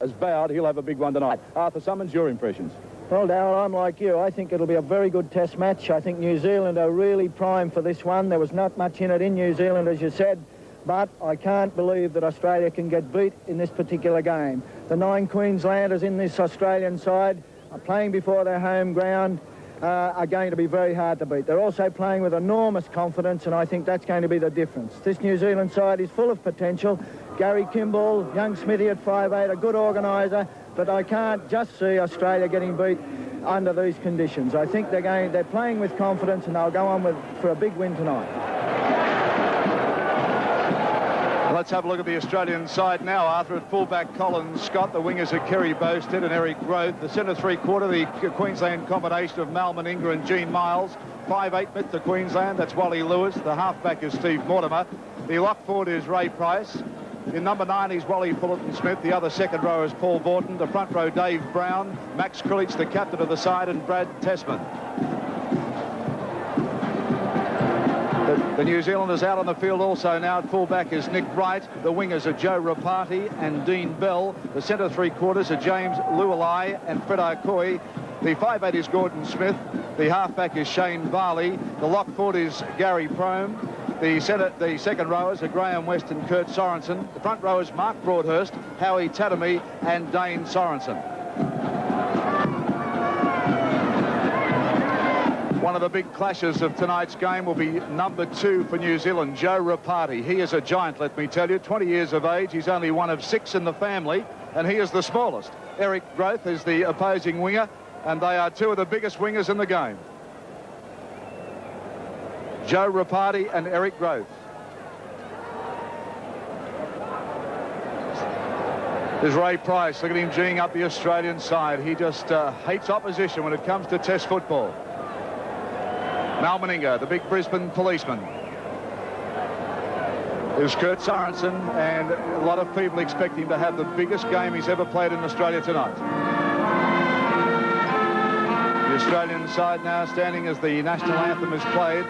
has vowed he'll have a big one tonight. Arthur Summons, your impressions? Well, Darryl, I'm like you. I think it'll be a very good test match. I think New Zealand are really primed for this one. There was not much in it in New Zealand, as you said, but I can't believe that Australia can get beat in this particular game. The 9 Queenslanders in this Australian side are playing before their home ground, are going to be very hard to beat. They're also playing with enormous confidence, and I think that's going to be the difference. This New Zealand side is full of potential. Gary Kimball, young Smithy at 5'8", a good organiser, but I can't just see Australia getting beat under these conditions. I think they're playing with confidence, and they'll go on for a big win tonight. Let's have a look at the Australian side now. Arthur at fullback, Colin Scott. The wingers are Kerry Bowstead and Eric Groth. The centre three-quarter, the Queensland combination of Mal Meninga and Gene Miles. 5'8" Myth to Queensland, that's Wally Lewis. The halfback is Steve Mortimer. The lock forward is Ray Price. In number 9 is Wally Fullerton-Smith. The other second row is Paul Borton. The front row, Dave Brown. Max Krilich, the captain of the side, and Brad Tasman. The New Zealanders out on the field also now. At fullback is Nick Wright. The wingers are Joe Rapati and Dean Bell. The centre three-quarters are James Lualai and Fred Arcoy. The 5'8" is Gordon Smith. The halfback is Shane Varley. The lock forward is Gary Prome. The second rowers are Graham West and Kurt Sorensen. The front rowers Mark Broadhurst, Howie Tatamy and Dane Sorensen. One of the big clashes of tonight's game will be number 2 for New Zealand, Joe Rapati. He is a giant, let me tell you, 20 years of age. He's only one of 6 in the family, and he is the smallest. Eric Groth is the opposing winger, and they are 2 of the biggest wingers in the game. Joe Rapati and Eric Groth. There's Ray Price. Look at him geeing up the Australian side. He just hates opposition when it comes to test football. Mal Meninga, the big Brisbane policeman. There's Kurt Sorensen, and a lot of people expect him to have the biggest game he's ever played in Australia tonight. The Australian side now standing as the national anthem is played.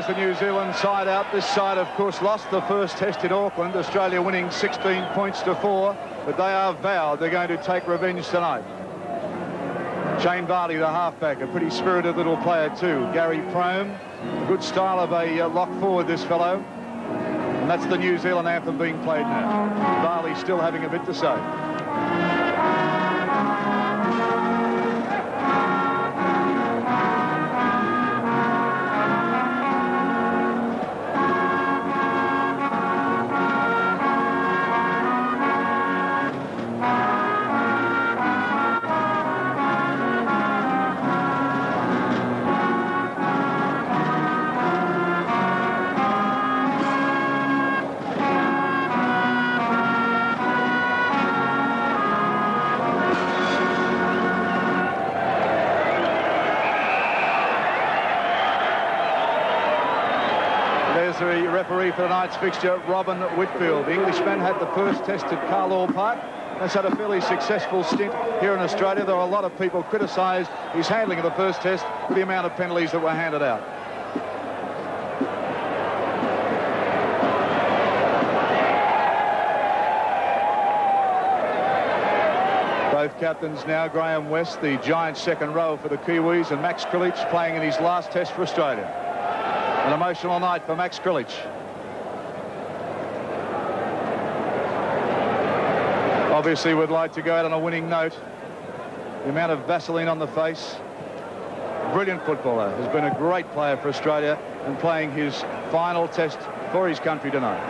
The New Zealand side out. This side, of course, lost the first test in Auckland. Australia winning 16 points to 4, but they are vowed they're going to take revenge tonight. Shane Varley, the halfback, a pretty spirited little player too. Gary Prome, good style of a lock forward, this fellow. And that's the New Zealand anthem being played now. Varley still having a bit to say. The referee for tonight's fixture, Robin Whitfield. The Englishman had the first test at Carlaw Park. Has had a fairly successful stint here in Australia. There are a lot of people criticised his handling of the first test for the amount of penalties that were handed out. Both captains now, Graham West, the giant second row for the Kiwis, and Max Krilich playing in his last test for Australia. An emotional night for Max Krilich. Obviously would like to go out on a winning note. The amount of Vaseline on the face. Brilliant footballer. Has been a great player for Australia and playing his final test for his country tonight.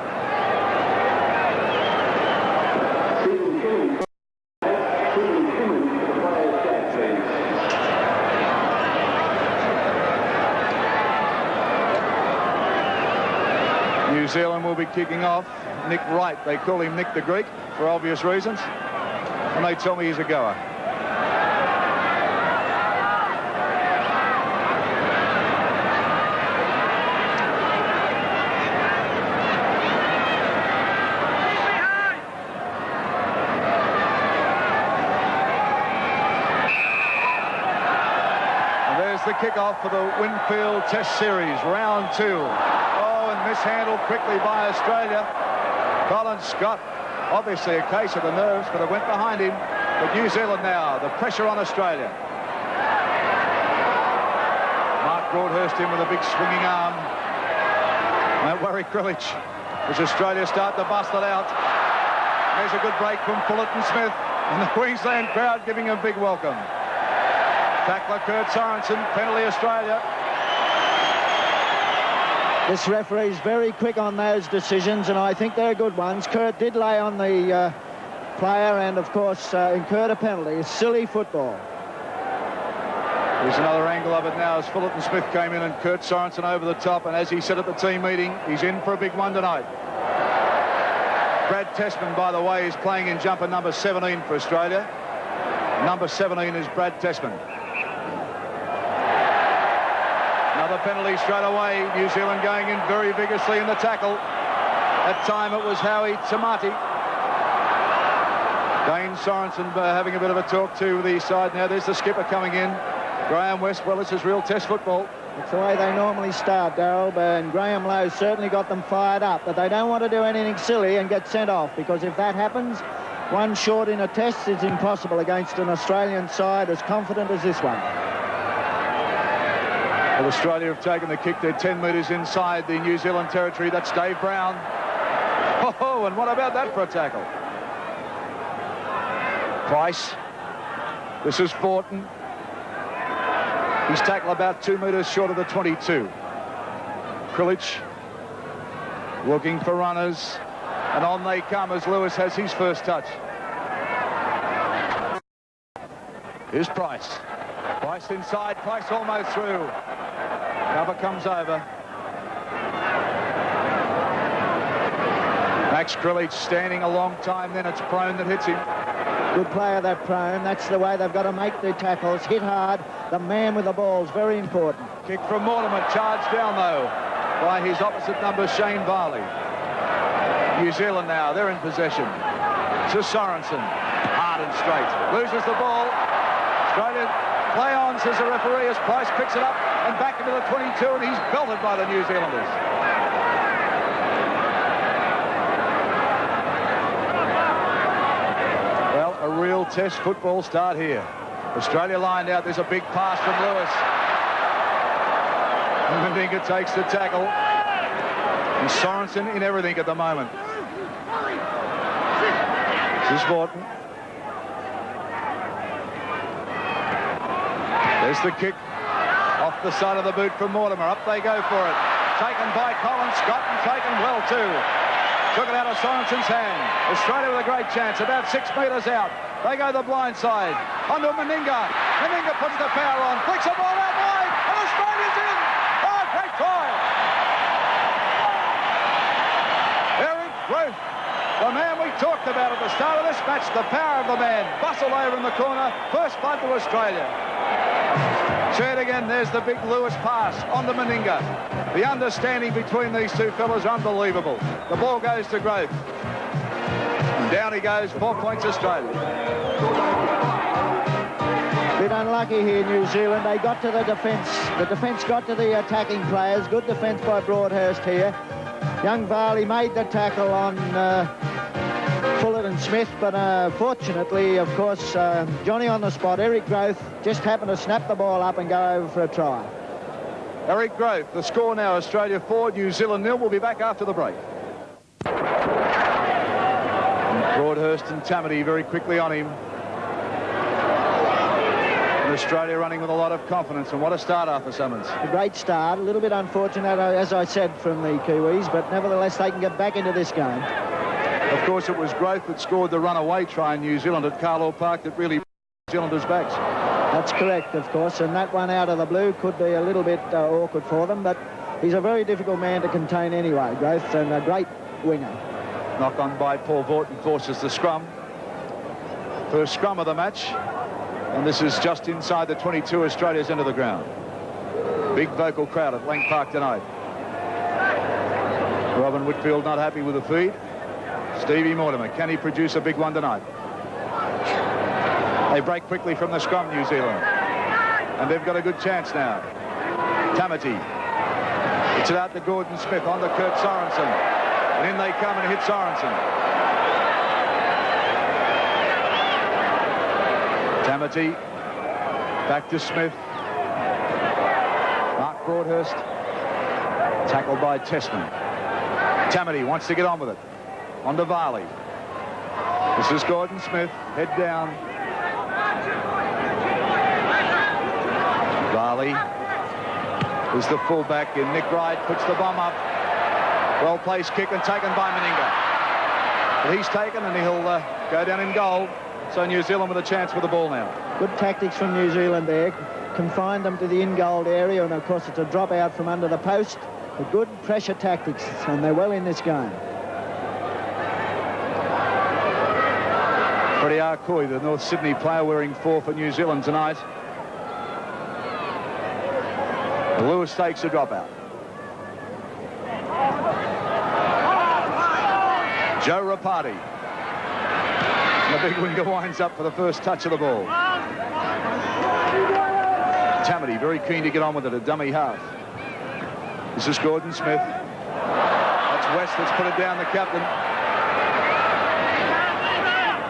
New Zealand will be kicking off. Nick Wright, they call him Nick the Greek for obvious reasons, and they tell me he's a goer. The kickoff for the Winfield Test Series, round 2. Oh, and mishandled quickly by Australia. Colin Scott, obviously a case of the nerves, but it went behind him. But New Zealand now, the pressure on Australia. Mark Broadhurst in with a big swinging arm. Won't worry Krilich as Australia start to bust it out. There's a good break from Fullerton Smith, and the Queensland crowd giving him a big welcome. Tackler Kurt Sorensen, penalty Australia. This referee's very quick on those decisions, and I think they're good ones. Kurt did lay on the player and, of course, incurred a penalty. It's silly football. There's another angle of it now as Fullerton Smith came in and Kurt Sorensen over the top, and as he said at the team meeting, he's in for a big one tonight. Brad Tessman, by the way, is playing in jumper number 17 for Australia. Number 17 is Brad Tessman. Another penalty straight away. New Zealand going in very vigorously in the tackle. That time it was Howie Tamati. Dane Sorensen having a bit of a talk to the side now. There's the skipper coming in. Graham West. Well, this is real Test football. It's the way they normally start, Darryl, and Graham Lowe certainly got them fired up, but they don't want to do anything silly and get sent off, because if that happens, one short in a Test is impossible against an Australian side as confident as this one. Well, Australia have taken the kick. They're 10 metres inside the New Zealand territory. That's Dave Brown. Oh, and what about that for a tackle? Price. This is Fortin. He's tackled about 2 metres short of the 22. Krilich looking for runners. And on they come as Lewis has his first touch. Here's Price. Price inside. Price almost through. Cover comes over. Max Krilich standing a long time. Then it's Prone that hits him. Good player, that Prone. That's the way they've got to make their tackles. Hit hard. The man with the ball is very important. Kick from Mortimer. Charged down, though, by his opposite number, Shane Varley. New Zealand now, they're in possession. To Sorensen, hard and straight. Loses the ball. Australia play on, says the referee, as Price picks it up and back into the 22, and he's belted by the New Zealanders. Well, a real Test football start here. Australia lined out. There's a big pass from Lewis. And Meninga takes the tackle. And Sorensen in everything at the moment. This is Morton. There's the kick off the side of the boot from Mortimer. Up they go for it. Taken by Colin Scott and taken well too. Took it out of Sorensen's hand. Australia with a great chance. About 6 metres out. They go the blind side. Onto Meninga. Meninga puts the power on. Flicks the ball out wide. And Australia's in. Oh, great try. Eric Ruth, the man we talked about at the start of this match. The power of the man. Bustled over in the corner. First blood to Australia. See it again. There's the big Lewis pass onto Meninga. The understanding between these two fellas are unbelievable. The ball goes to Grove. And down he goes. 4 points Australia. Bit unlucky here, New Zealand. They got to the defence. The defence got to the attacking players. Good defence by Broadhurst here. Young Varley made the tackle on Fullerton Smith, but fortunately, of course, Johnny on the spot, Eric Growth, just happened to snap the ball up and go over for a try. Eric Grove, the score now, Australia 4, New Zealand 0. We'll be back after the break. And Broadhurst and Tamati very quickly on him. And Australia running with a lot of confidence, and what a start, Arthur Summons. A great start, a little bit unfortunate, as I said, from the Kiwis, but nevertheless they can get back into this game. Of course, it was Growth that scored the runaway try in New Zealand at Carlaw Park that really New Zealanders' backs. That's correct, of course, and that one out of the blue could be a little bit awkward for them, but He's a very difficult man to contain anyway, Growth, and a great winger. Knock on by Paul Vorton forces the scrum. First scrum of the match. And this is just inside the 22, Australia's end of the ground. Big vocal crowd at Lang Park tonight. Robin Whitfield not happy with the feed. Stevie Mortimer, can he produce a big one tonight? They break quickly from the scrum, New Zealand. And they've got a good chance now. Tamati. It's it out to Gordon Smith, on to Kurt Sorensen. And in they come and hit Sorensen. Tamati. Back to Smith. Mark Broadhurst. Tackled by Tessman. Tamati wants to get on with it. On to Varley. This is Gordon Smith. Head down. Varley is the fullback in. Nick Wright puts the bomb up. Well-placed kick and taken by Meninga. But he's taken and he'll go down in goal. So New Zealand with a chance with the ball now. Good tactics from New Zealand there. Confined them to the in-goal area, and of course it's a drop out from under the post. But good pressure tactics, and they're well in this game. Freddie Arcoy, the North Sydney player, wearing 4 for New Zealand tonight. Lewis takes a dropout. Joe Rapati. And the big winger winds up for the first touch of the ball. Tamati very keen to get on with it, a dummy half. This is Gordon Smith. That's West that's put it down, the captain.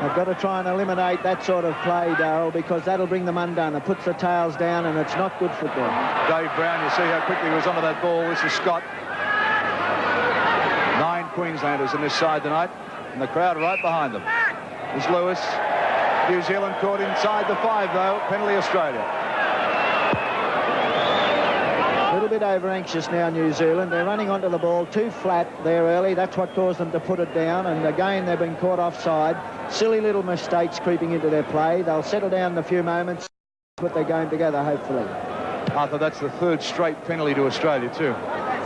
They've got to try and eliminate that sort of play, Darryl, because that'll bring them undone. It puts the tails down and it's not good football. Dave Brown, you see how quickly he was onto that ball. This is Scott. 9 Queenslanders in this side tonight, and the crowd right behind them. There's Lewis. New Zealand caught inside the 5, though. Penalty Australia. A little bit over-anxious now, New Zealand. They're running onto the ball too flat there early. That's what caused them to put it down. And again, they've been caught offside. Silly little mistakes creeping into their play. They'll settle down in a few moments, put their game together, hopefully. Arthur, that's the 3rd straight penalty to Australia, too.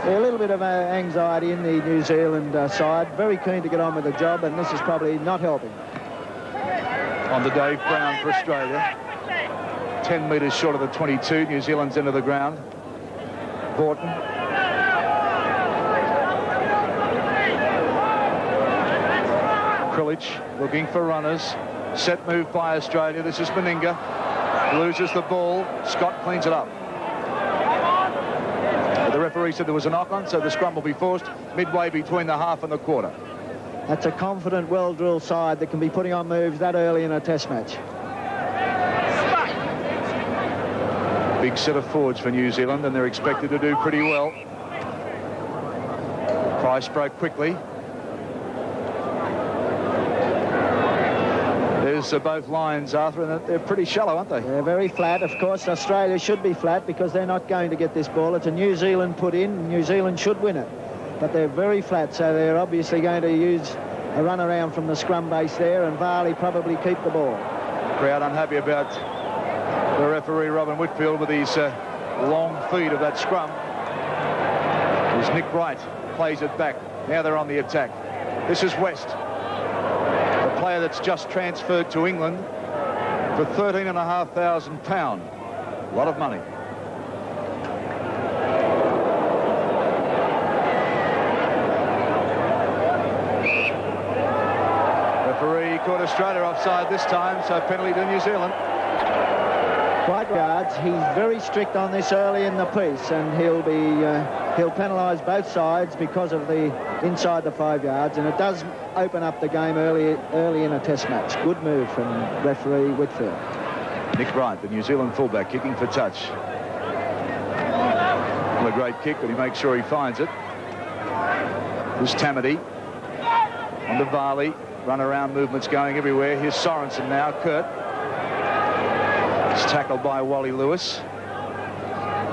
A little bit of anxiety in the New Zealand side. Very keen to get on with the job, and this is probably not helping. On to Dave Brown for Australia. 10 metres short of the 22, New Zealand's end of the ground. Vorton. Krilich looking for runners. Set move by Australia. This is Meninga. Loses the ball. Scott cleans it up. The referee said there was a knock-on, so the scrum will be forced midway between the half and the quarter. That's a confident, well-drilled side that can be putting on moves that early in a test match. Big set of forwards for New Zealand, and they're expected to do pretty well. Price broke quickly. There's both lines, Arthur, and they're pretty shallow, aren't they? They're very flat. Of course, Australia should be flat because they're not going to get this ball. It's a New Zealand put in. New Zealand should win it. But they're very flat, so they're obviously going to use a run around from the scrum base there, and Varley probably keep the ball. Crowd unhappy about the referee, Robin Whitfield, with his long feed of that scrum. As Nick Wright plays it back. Now they're on the attack. This is West, a player that's just transferred to England for £13,500. A lot of money. Referee caught Australia offside this time, so penalty to New Zealand. White guards, he's very strict on this early in the piece, and he'll penalise both sides because of the inside the 5 yards, and it does open up the game early in a test match. Good move from referee Whitfield. Nick Wright, the New Zealand fullback, kicking for touch. Not a great kick, but he makes sure he finds it. There's Tamati. On to Varley. Run around movements going everywhere. Here's Sorensen now. Kurt. It's tackled by Wally Lewis.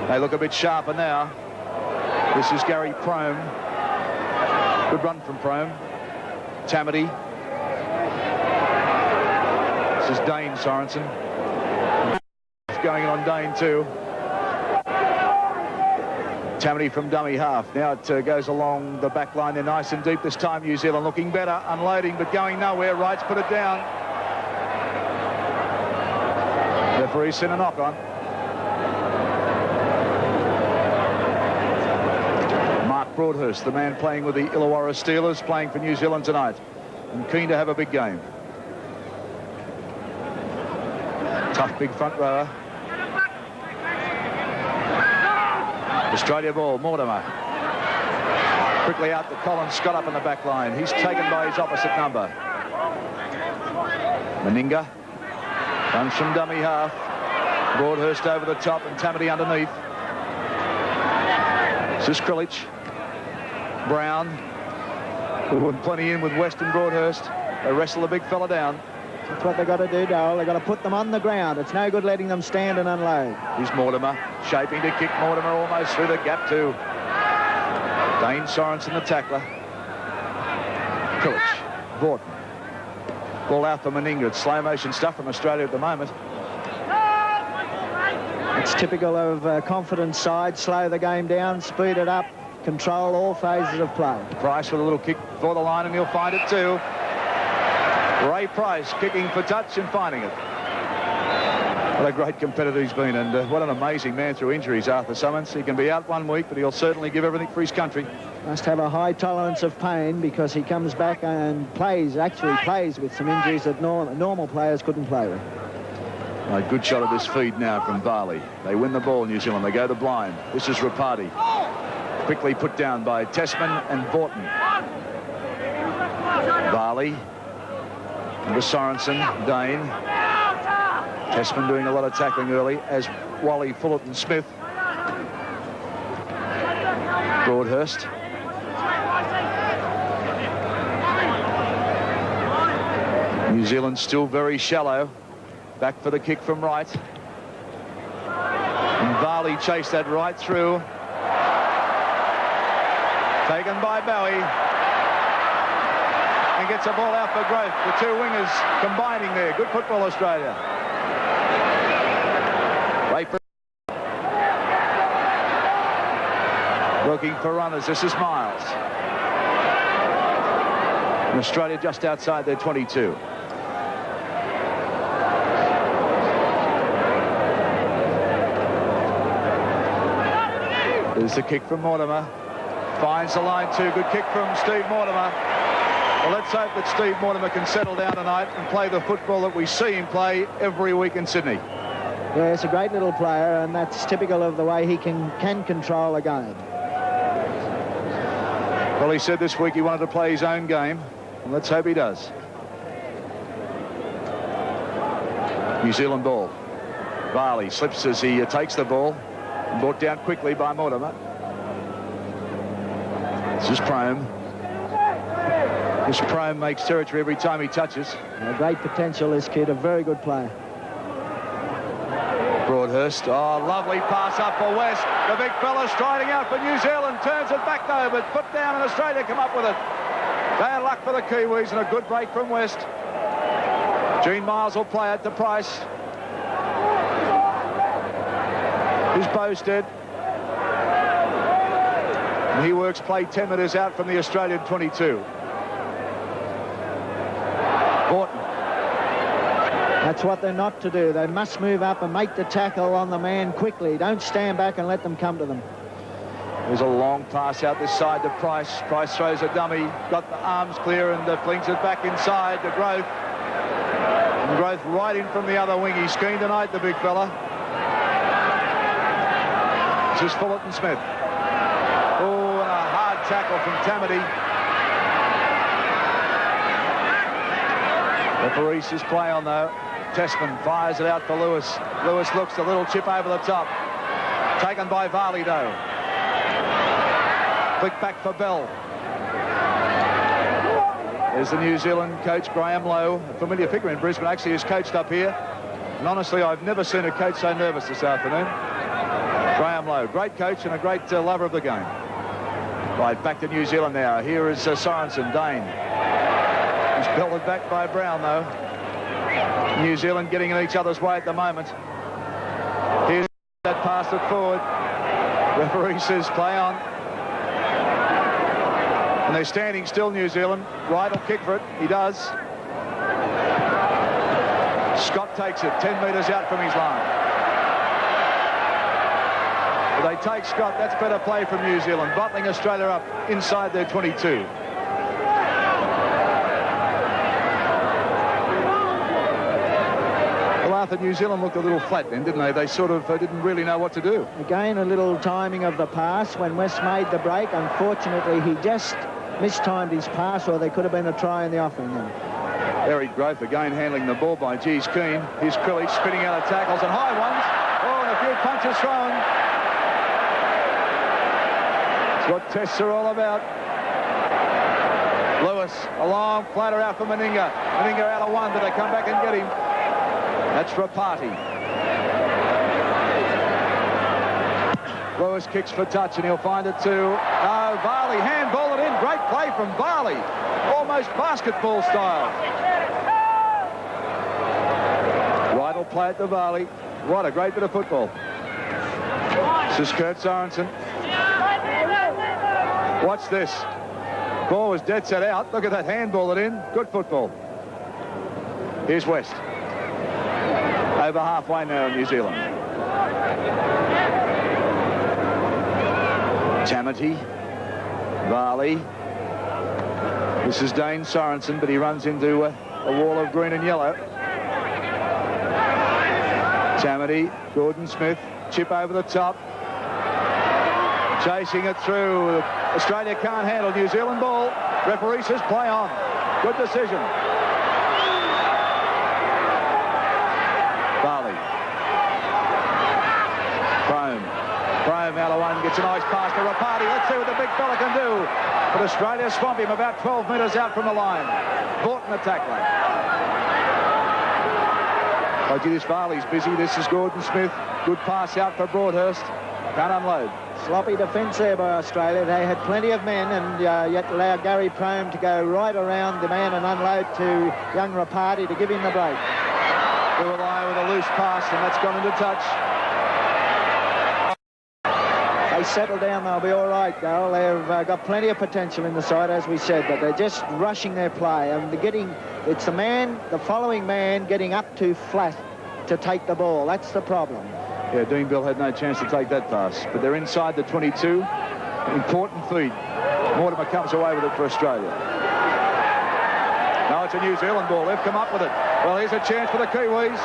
They look a bit sharper now. This is Gary Prome. Good run from Prome. Tamati. This is Dane Sorensen. It's going on Dane too. Tammany from dummy half. Now it goes along the back line. They're nice and deep this time. New Zealand looking better, unloading, but going nowhere. Wright's put it down. Referee's sent a knock on. Mark Broadhurst, the man playing with the Illawarra Steelers, playing for New Zealand tonight, and keen to have a big game. Tough big front rower. Australia ball, Mortimer. Quickly out to Colin Scott up in the back line. He's taken by his opposite number. Meninga runs from dummy half. Broadhurst over the top and Tammany underneath. This is Krilich. Brown. Put plenty in with Weston Broadhurst. They wrestle the big fella down. That's what they've got to do, Dale. They've got to put them on the ground. It's no good letting them stand and unload. Here's Mortimer, shaping to kick. Mortimer almost through the gap too. Dane Sorensen, the tackler. Krilich, Vorton. Ball out for Meninga. It's slow motion stuff from Australia at the moment. It's typical of confident side. Slow the game down, speed it up, control all phases of play. Price with a little kick for the line, and he'll find it too. Ray Price kicking for touch and finding it. What a great competitor he's been, and what an amazing man through injuries, Arthur Summons. He can be out 1 week, but he'll certainly give everything for his country. Must have a high tolerance of pain, because he comes back and actually plays with some injuries that normal players couldn't play with. A good shot of this feed now from Varley. They win the ball, New Zealand. They go to blind. This is Rapati. Quickly put down by Tessman and Vorton. Varley. Under Sorensen, Dane. Tessman doing a lot of tackling early, as Wally, Fullerton, Smith. Broadhurst. New Zealand still very shallow. Back for the kick from Wright. And Varley chased that right through. Taken by Bowie. And gets a ball out for Growth. The two wingers combining there. Good football, Australia. Wait for... Looking for runners. This is Miles. And Australia just outside their 22. There's the kick from Mortimer. Finds the line too. Good kick from Steve Mortimer. Well, let's hope that Steve Mortimer can settle down tonight and play the football that we see him play every week in Sydney. Yeah, it's a great little player, and that's typical of the way he can control a game. Well, he said this week he wanted to play his own game, and let's hope he does. New Zealand ball. Varley slips as he takes the ball. Brought down quickly by Mortimer. This is Prome. This Prome makes territory every time he touches. A great potential, this kid, a very good player. Broadhurst. Oh, lovely pass up for West. The big fella striding out for New Zealand. Turns it back though, but put down, and Australia come up with it. Bad luck for the Kiwis, and a good break from West. Gene Miles will play it to Price. Here's Bowstead. And he works play 10 metres out from the Australian 22. Vorton. That's what they're not to do. They must move up and make the tackle on the man quickly. Don't stand back and let them come to them. There's a long pass out this side to Price. Price throws a dummy. Got the arms clear and flings it back inside to Growth. And Growth right in from the other wing. He's keen tonight, the big fella. This is Fullerton Smith. Oh, and a hard tackle from Tammany. Referee says play on though. Tessman fires it out for Lewis. Lewis looks, a little chip over the top. Taken by Varley though. Flick back for Bell. There's the New Zealand coach, Graham Lowe. A familiar figure in Brisbane, actually has coached up here. And honestly, I've never seen a coach so nervous this afternoon. Graham Lowe, great coach and a great lover of the game. Right, back to New Zealand now. Here is Sorensen, Dane. He's belted back by Brown, though. New Zealand getting in each other's way at the moment. Here's that pass it forward. Referee says play on. And they're standing still, New Zealand. Wright will kick for it. He does. Scott takes it 10 metres out from his line. They take Scott. That's better play from New Zealand, bottling Australia up inside their 22. Well, Arthur, New Zealand looked a little flat then, didn't they? They sort of didn't really know what to do. Again, a little timing of the pass when West made the break. Unfortunately, he just mistimed his pass, or there could have been a try in the offing then. Eric Growth again handling the ball by Geez Keane. Here's Krilich spinning out of tackles and high ones. Oh, and a few punches thrown. That's what tests are all about. Lewis, a long flatter out for Meninga. Meninga out of one, but they come back and get him. That's Rapati. Lewis kicks for touch, and he'll find it to Varley. Handball it in. Great play from Varley. Almost basketball style. Wright will play it to Varley. What a great bit of football. This is Kurt Sorensen. Watch this. Ball was dead set out. Look at that handball it in. Good football. Here's West. Over halfway now in New Zealand. Tamati. Varley. This is Dane Sorensen, but he runs into a wall of green and yellow. Tamati, Gordon Smith, chip over the top. Chasing it through. Australia can't handle New Zealand ball. Referee says play on. Good decision. Varley. Crome out of one, gets a nice pass to Rapati. Let's see what the big fella can do. But Australia swamp him about 12 metres out from the line. Borton the tackler. Oh, gee, this Varley's busy. This is Gordon Smith. Good pass out for Broadhurst. Can't unload. Sloppy defence there by Australia. They had plenty of men, and yet allowed Gary Prome to go right around the man and unload to young Rapati to give him the break. Lualai with a loose pass, and that's gone into touch. They settle down, they'll be all right, though. They've got plenty of potential in the side, as we said, but they're just rushing their play. And it's the following man getting up too flat to take the ball. That's the problem. Yeah, Dean Bell had no chance to take that pass, but they're inside the 22. Important feed. Mortimer comes away with it for Australia. Now it's a New Zealand ball. They've come up with it. Well, here's a chance for the Kiwis.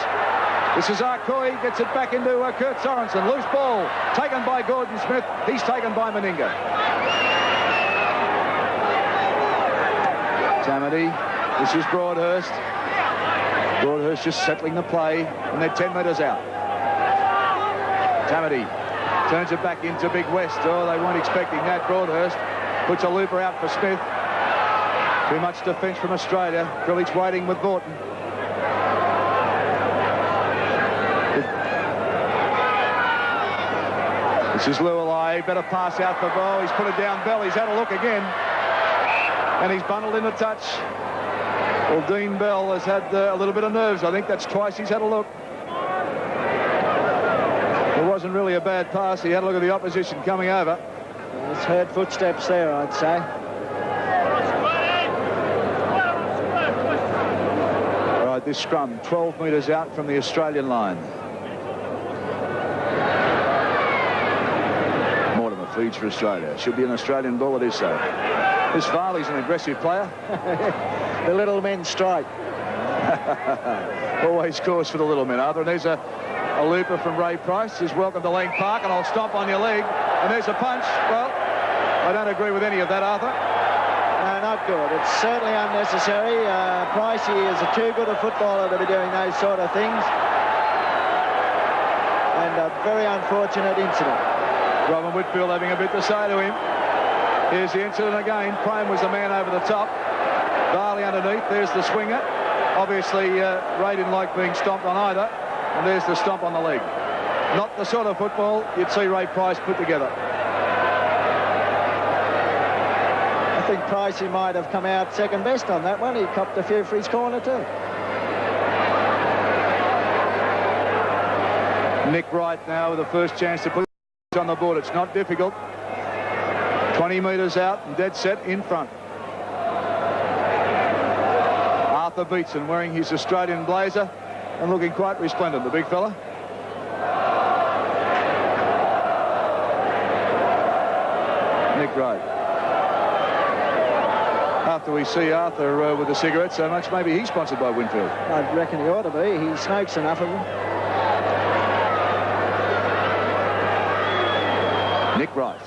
This is Arkoi, gets it back into Kurt Sorensen. Loose ball, taken by Gordon Smith. He's taken by Meninga. Tamati, this is Broadhurst. Broadhurst just settling the play, and they're 10 metres out. Tamati turns it back into Big West. Oh, they weren't expecting that. Broadhurst puts a looper out for Smith. Too much defence from Australia. Krilich waiting with Borton. This is Lualai. Better pass out for Bell. He's put it down Bell. He's had a look again. And he's bundled in a touch. Well, Dean Bell has had a little bit of nerves. I think that's twice he's had a look. It wasn't really a bad pass. He had a look at the opposition coming over. He's heard footsteps there, I'd say. All right, this scrum 12 metres out from the Australian line. Mortimer feeds for Australia. Should be an Australian ball, it is so. This Varley's an aggressive player. The little men strike. Always cause for the little men, Arthur. And there's a looper from Ray Price. Says, welcome to Lang Park, and I'll stomp on your leg. And there's a punch. Well, I don't agree with any of that, Arthur. No, not good. It's certainly unnecessary. Pricey is too good a footballer to be doing those sort of things. And a very unfortunate incident. Robin Whitfield having a bit to say to him. Here's the incident again. Prime was the man over the top. Varley underneath. There's the swinger. Obviously, Ray didn't like being stomped on either. And there's the stomp on the leg. Not the sort of football you'd see Ray Price put together. I think Pricey might have come out second best on that one. He copped a few for his corner too. Nick Wright now with the first chance to put on the board. It's not difficult. 20 metres out and dead set in front. Arthur Beetson wearing his Australian blazer and looking quite resplendent, the big fella. Nick Wright. After we see Arthur with the cigarette so much, maybe he's sponsored by Winfield. I reckon he ought to be. He smokes enough of them. Nick Wright.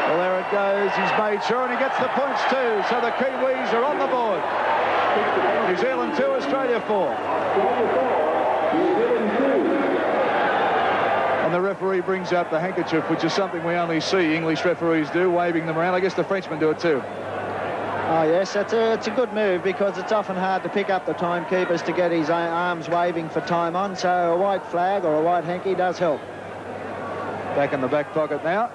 Well, there it goes. He's made sure, and he gets the points too. So the Kiwis are on the board. New Zealand 2, Australia 4. And the referee brings out the handkerchief, which is something we only see English referees do, waving them around. I guess the Frenchmen do it too. Oh, yes, it's a good move because it's often hard to pick up the timekeepers to get his arms waving for time on, so a white flag or a white hanky does help. Back in the back pocket now.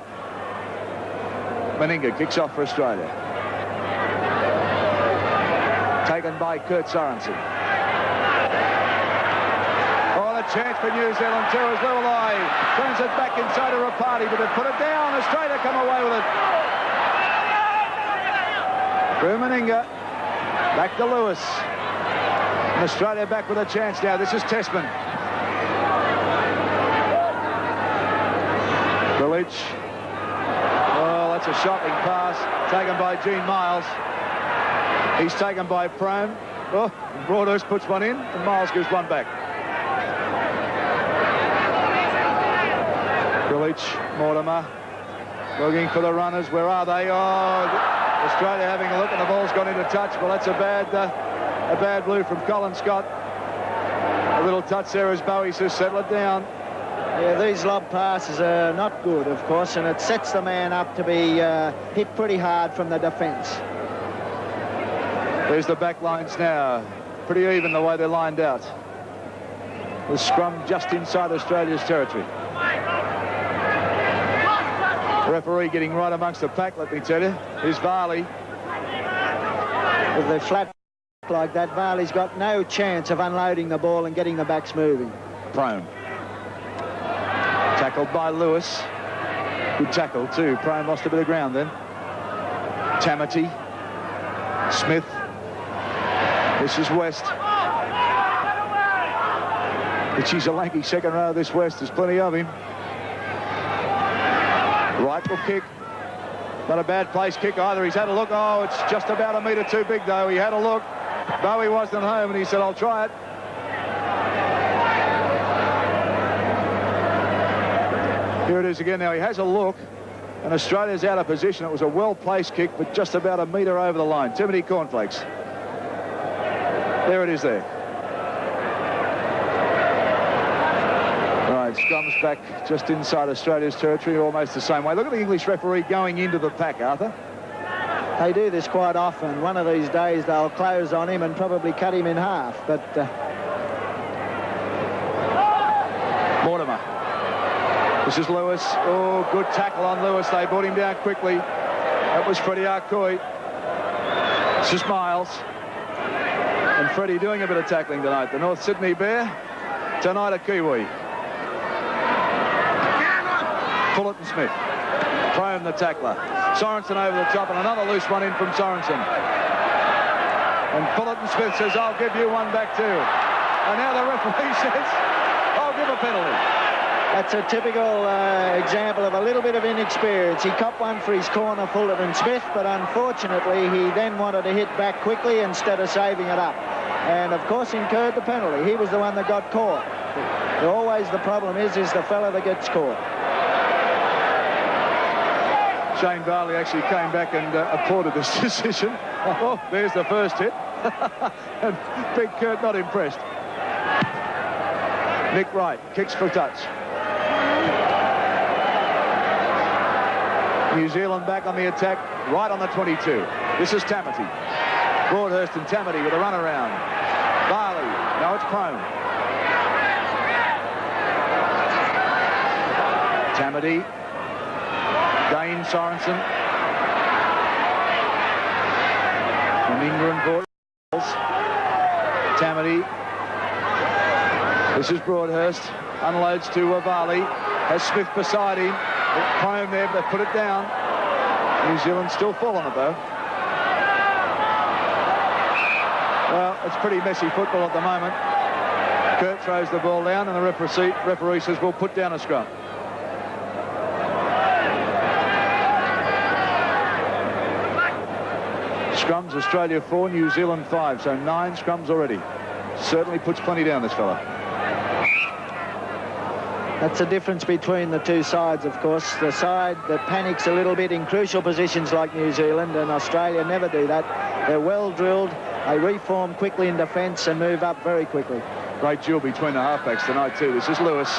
Meninga kicks off for Australia. Taken by Kurt Sorensen. Oh, the chance for New Zealand too as Lualai turns it back inside a Rapati, but they put it down. Australia come away with it. Through Meninga. Back to Lewis. And Australia back with a chance now. This is Tessman. Village. Oh, that's a shocking pass taken by Gene Miles. He's taken by Prome. Oh, Broadhurst puts one in and Miles gives one back. Village, Mortimer looking for the runners. Where are they? Oh, Australia having a look and the ball's gone into touch. Well, that's a bad blue from Colin Scott. A little touch there as Bowie says, settle it down. Yeah, these lob passes are not good, of course, and it sets the man up to be hit pretty hard from the defence. There's the back lines now. Pretty even the way they're lined out. The scrum just inside Australia's territory. Referee getting right amongst the pack, let me tell you. Here's Varley. With the flat like that, Varley's got no chance of unloading the ball and getting the backs moving. Prome. Tackled by Lewis. Good tackle too. Prome lost a bit of ground then. Tamati. Smith. This is West. But she's a lanky second row. This West. There's plenty of him. Right will kick. Not a bad place kick either. He's had a look. Oh, it's just about a metre too big though. He had a look. Bowie wasn't home and he said, I'll try it. Here it is again now. He has a look and Australia's out of position. It was a well-placed kick, but just about a metre over the line. Too many cornflakes. There it is there. Right, scrums back just inside Australia's territory, almost the same way. Look at the English referee going into the pack, Arthur. They do this quite often. One of these days they'll close on him and probably cut him in half, but... Mortimer. This is Lewis. Oh, good tackle on Lewis. They brought him down quickly. That was Freddie Arcoy. This is Miles. And Freddie doing a bit of tackling tonight. The North Sydney Bear, tonight a Kiwi. Fullerton Smith. Prome the tackler. Sorensen over the top and another loose one in from Sorensen. And Fullerton Smith says, I'll give you one back too. And now the referee says, I'll give a penalty. That's a typical example of a little bit of inexperience. He copped one for his corner, Fullerton Smith, but unfortunately he then wanted to hit back quickly instead of saving it up. And of course incurred the penalty. He was the one that got caught. But always the problem is the fella that gets caught. Shane Varley actually came back and applauded this decision. Oh, there's the first hit. And Big Kurt not impressed. Nick Wright kicks for touch. New Zealand back on the attack, right on the 22. This is Tamati. Broadhurst and Tamati with a run around. Varley, now it's Prome. Tamati. Dane Sorensen. And England ball. Tamati. This is Broadhurst. Unloads to Varley. Has Smith beside him. Prone there, but they put it down. New Zealand still full on it, though. Well, it's pretty messy football at the moment. Kurt throws the ball down, and the referee says we'll put down a scrum. Scrums, Australia 4, New Zealand 5, so 9 scrums already. Certainly puts plenty down, this fella. That's the difference between the two sides, of course. The side that panics a little bit in crucial positions like New Zealand, and Australia never do that. They're well drilled. They reform quickly in defence and move up very quickly. Great duel between the halfbacks tonight, too. This is Lewis.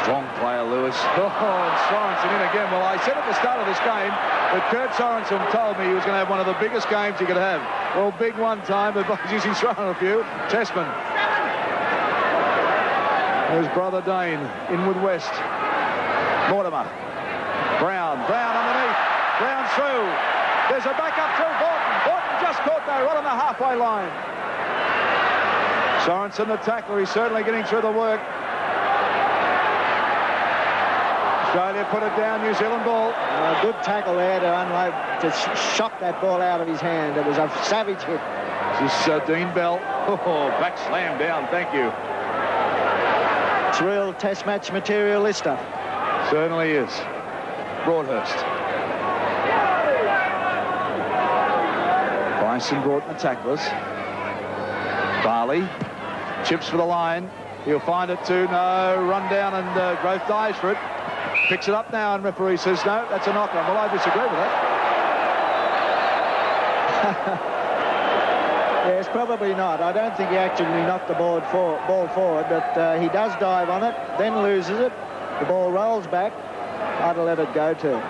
Strong player, Lewis. Oh, and Sorensen in again. Well, I said at the start of this game that Kurt Sorensen told me he was going to have one of the biggest games he could have. Well, big one time, but he's thrown a few. Testman. There's brother Dane in with West. Mortimer. Brown underneath. Brown through. There's a back up through Borton. Borton just caught though, right on the halfway line. Sorensen, the tackler, he's certainly getting through the work. Australia put it down, New Zealand ball. A good tackle there to unload, to shock that ball out of his hand. It was a savage hit. This is Dean Bell. Oh, back slam down, thank you. It's real test match material, this stuff. Certainly is. Broadhurst. Bryson Broughton, the tacklers. Barley. Chips for the line. He'll find it too. No, run down, and Grove dives for it. Picks it up now, and referee says, no, that's a knock-on. Well, I disagree with that. Yes, probably not. I don't think he actually knocked the ball forward, but he does dive on it, then loses it. The ball rolls back. I'd have let it go too.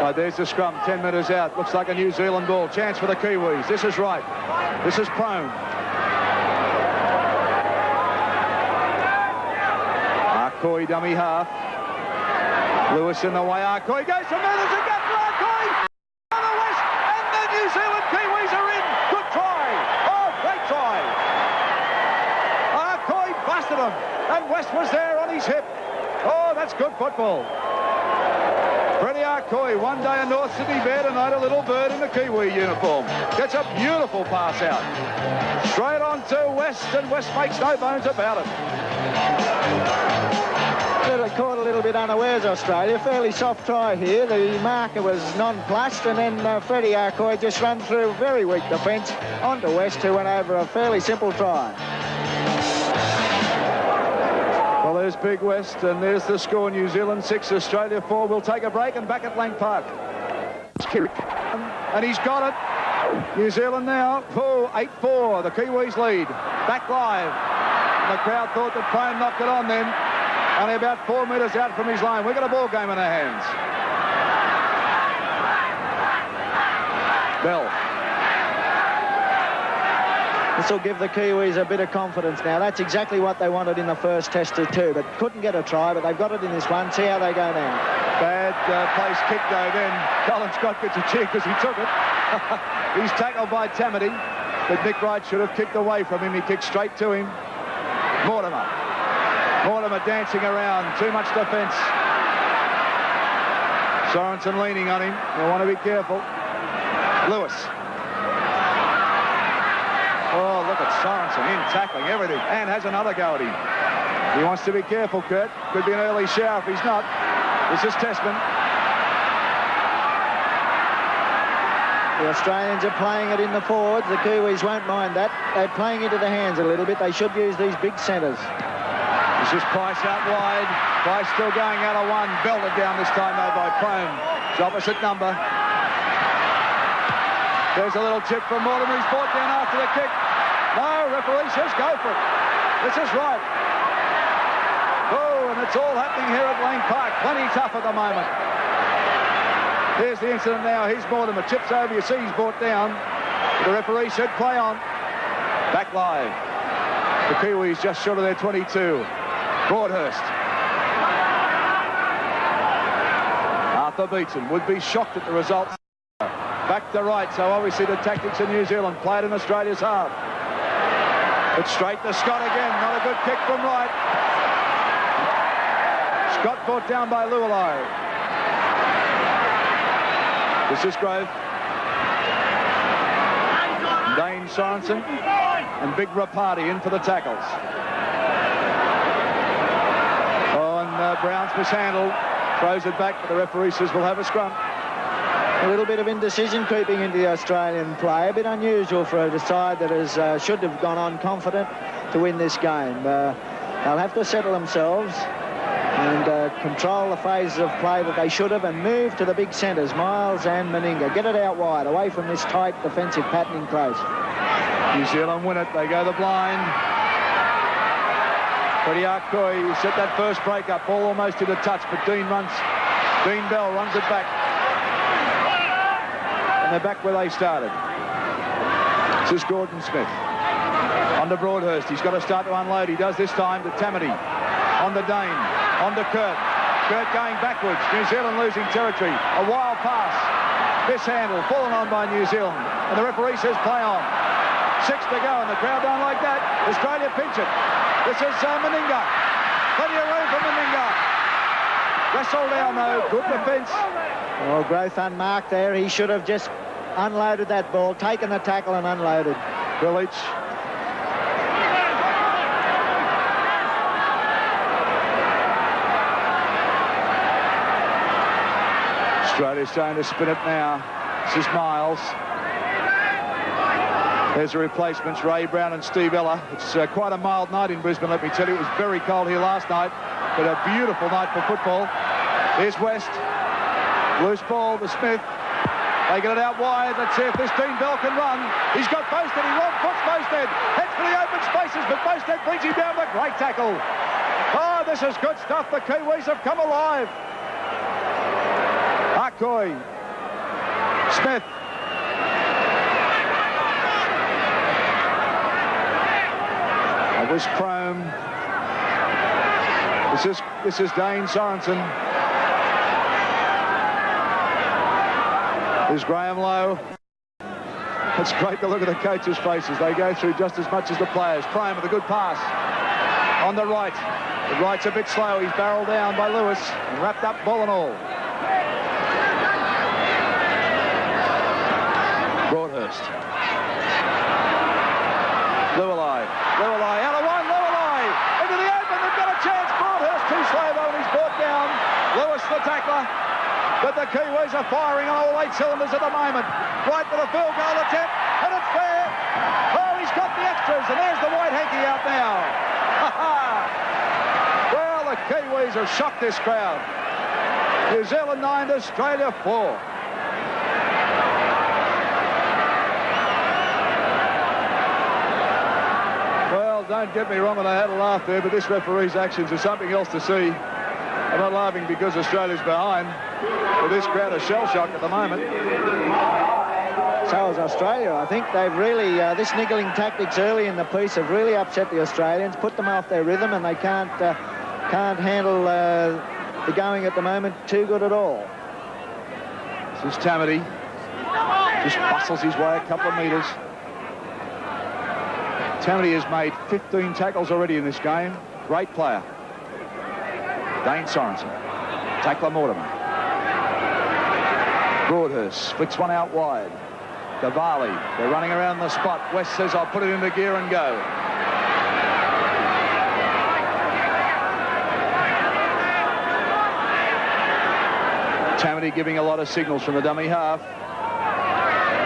Right, there's the scrum, 10 metres out. Looks like a New Zealand ball. Chance for the Kiwis. This is right. This is prone. Arcoy dummy half. Lewis in the way. Arcoy goes for meters and gets for Arcoy. On the West, and the New Zealand Kiwis are in. Good try. Oh, great try. Arcoy busted him, and West was there on his hip. Oh, that's good football. Freddie Arcoy, one day a North Sydney bear, tonight a little bird in the Kiwi uniform. Gets a beautiful pass out. Straight on to West, and West makes no bones about it. They caught a little bit unawares, Australia. Fairly soft try here. The marker was nonplussed, and then Freddie Arcoy just ran through very weak defence onto West, who went over a fairly simple try. Well, there's Big West, and there's the score. New Zealand 6, Australia 4. We'll take a break and back at Lang Park. And he's got it. New Zealand now, 8-4. The Kiwis lead. Back live. And the crowd thought that Prone knocked it on then. Only about 4 metres out from his line. We've got a ball game in our hands. Bell. This will give the Kiwis a bit of confidence now. That's exactly what they wanted in the first test too, but couldn't get a try, but they've got it in this one. See how they go now. Bad place kick though then. Colin Scott gets a cheer because he took it. He's tackled by Tamati, but Nick Wright should have kicked away from him. He kicked straight to him. Mortimer dancing around. Too much defence. Sorensen leaning on him. They want to be careful. Lewis. Oh, look at Sorensen in, tackling everything, and has another go at him. He wants to be careful, Kurt. Could be an early shower if he's not. This is Testman. The Australians are playing it in the forwards. The Kiwis won't mind that. They're playing into the hands a little bit. They should use these big centres. This is Price out wide. Price still going out of one. Belted down this time, though, by Prone. It's opposite number. There's a little chip from Mortimer. He's brought down after the kick. No, referee says go for it. This is right. Oh, and it's all happening here at Lang Park. Plenty tough at the moment. Here's the incident now. Here's Mortimer. Chips over. You see he's brought down. The referee said play on. Back live. The Kiwis just short of their 22. Broadhurst. Arthur Beetson would be shocked at the result. Back to right, so obviously the tactics of New Zealand played in Australia's half. It's straight to Scott again, not a good kick from right. Scott brought down by Lualai. This is Grove. Dane Sorensen and Big Rapati in for the tackles. Oh, and Brown's mishandled. Throws it back, but the referee says we'll have a scrum. A little bit of indecision creeping into the Australian play. A bit unusual for a side that should have gone on confident to win this game. They'll have to settle themselves and control the phases of play that they should have and move to the big centres, Miles and Meninga. Get it out wide, away from this tight defensive pattern in close. New Zealand win it. They go the blind. Freddie Arcoy set that first break up, ball almost to the touch, but Dean Bell runs it back. And they're back where they started. This is Gordon Smith. On to Broadhurst. He's got to start to unload. He does this time to Tamati. On to Dane. On to Kurt. Kurt going backwards. New Zealand losing territory. A wild pass. Mishandled. Fallen on by New Zealand. And the referee says play on. 6 to go, and the crowd don't like that. Australia pinch it. This is Meninga. Plenty of room for Meninga. Wrestle down though. Good defence. Well, Growth unmarked there. He should have just unloaded that ball, taken the tackle and unloaded. Village. Australia's trying to spin it now. This is Miles. There's the replacements, Ray Brown and Steve Ella. It's quite a mild night in Brisbane, let me tell you. It was very cold here last night, but a beautiful night for football. Here's West. Loose ball to Smith. They get it out wide. Let's see if this Dean Bell can run. He's got Bosted. He won't put Bosted. Heads for the open spaces, but Bosted brings him down. The great tackle. Oh, this is good stuff. The Kiwis have come alive. Arcoy. Smith. That was Crome. This is Dane Sorensen. There's Graham Lowe. It's great to look at the coaches' faces. They go through just as much as the players. Crome with a good pass. On the right. The right's a bit slow. He's barreled down by Lewis and wrapped up ball and all. Broadhurst. Lualai out of one. Lualai into the open. They've got a chance. Broadhurst too slow though, and he's brought down. Lewis the tackler. But the Kiwis are firing on all 8 cylinders at the moment. Right for the field goal attempt, and it's fair. Oh, he's got the extras, and there's the white hanky out now. Well, the Kiwis have shocked this crowd. New Zealand 9, Australia 4. Well, don't get me wrong, and I had a laugh there, but this referee's actions are something else to see. I'm not laughing because Australia's behind, but this crowd are shell-shocked at the moment. So is Australia. I think they've really, this niggling tactics early in the piece have really upset the Australians, put them off their rhythm, and they can't handle the going at the moment too good at all. This is Tamati. Just bustles his way a couple of metres. Tamati has made 15 tackles already in this game. Great player. Dane Sorensen. Tackler Mortimer. Broadhurst flicks one out wide. Cavalli. They're running around the spot. West says, I'll put it into gear and go. Tamati giving a lot of signals from the dummy half.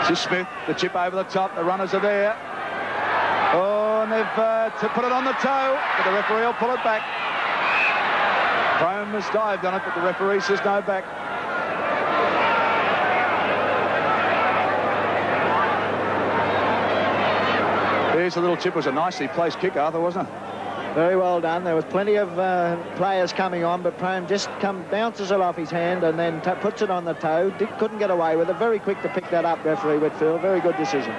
This is Smith. The chip over the top. The runners are there. Oh, and they've to put it on the toe, but the referee will pull it back. Crome has dived on it, but the referee says no back. Here's a little chip. It was a nicely placed kick, Arthur, wasn't it? Very well done. There was plenty of players coming on, but Crome just bounces it off his hand and then puts it on the toe. Couldn't get away with it. Very quick to pick that up, referee Whitfield. Very good decision.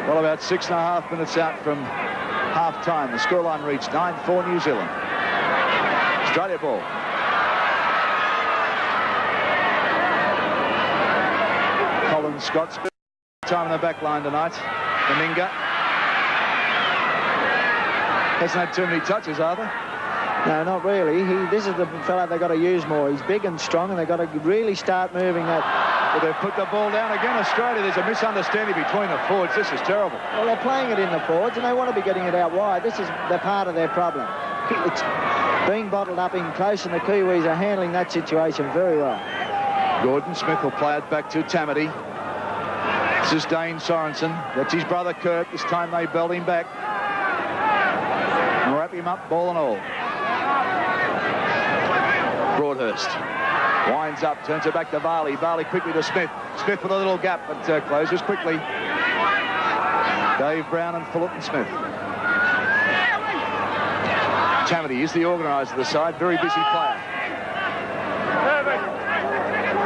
Well, about 6.5 minutes out from half-time. The scoreline reached 9-4 New Zealand. Australia ball. Colin Scott. Time in the back line tonight. Meninga hasn't had too many touches, Arthur. No, not really. This is the fellow they've got to use more. He's big and strong, and they've got to really start moving that. But they've put the ball down again. Australia, there's a misunderstanding between the forwards. This is terrible. Well, they're playing it in the forwards, and they want to be getting it out wide. This is the part of their problem. It's being bottled up in close, and the Kiwis are handling that situation very well. Gordon Smith will play it back to Tamati. This is Dane Sorensen. That's his brother Kurt. This time they belt him back. And wrap him up, ball and all. Broadhurst winds up, turns it back to Varley. Varley quickly to Smith. Smith with a little gap, but closes quickly. Dave Brown and Fullerton Smith. Tamati is the organiser of the side. Very busy player.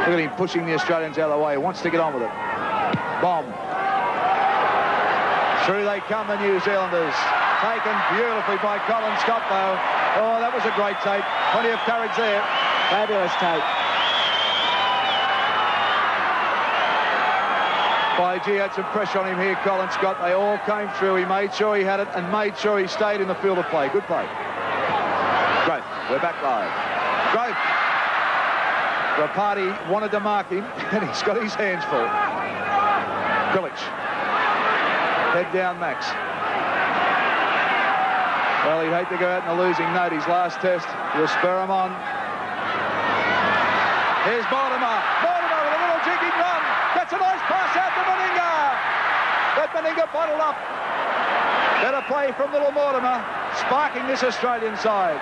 Look at him pushing the Australians out of the way. Wants to get on with it. Bomb. Through they come, the New Zealanders. Taken beautifully by Colin Scott, though. Oh, that was a great take. Plenty of courage there. Fabulous take. Gee had some pressure on him here, Colin Scott. They all came through. He made sure he had it and made sure he stayed in the field of play. Good play. Great. We're back live. Great. Rapati wanted to mark him, and he's got his hands full. Grillage. Head down, Max. Well, he'd hate to go out on a losing note. His last test. He'll spur him on. Here's Mortimer. Mortimer with a little jigging run. That's a nice pass out to Meninga. But Meninga bottled up. Better play from little Mortimer, sparking this Australian side.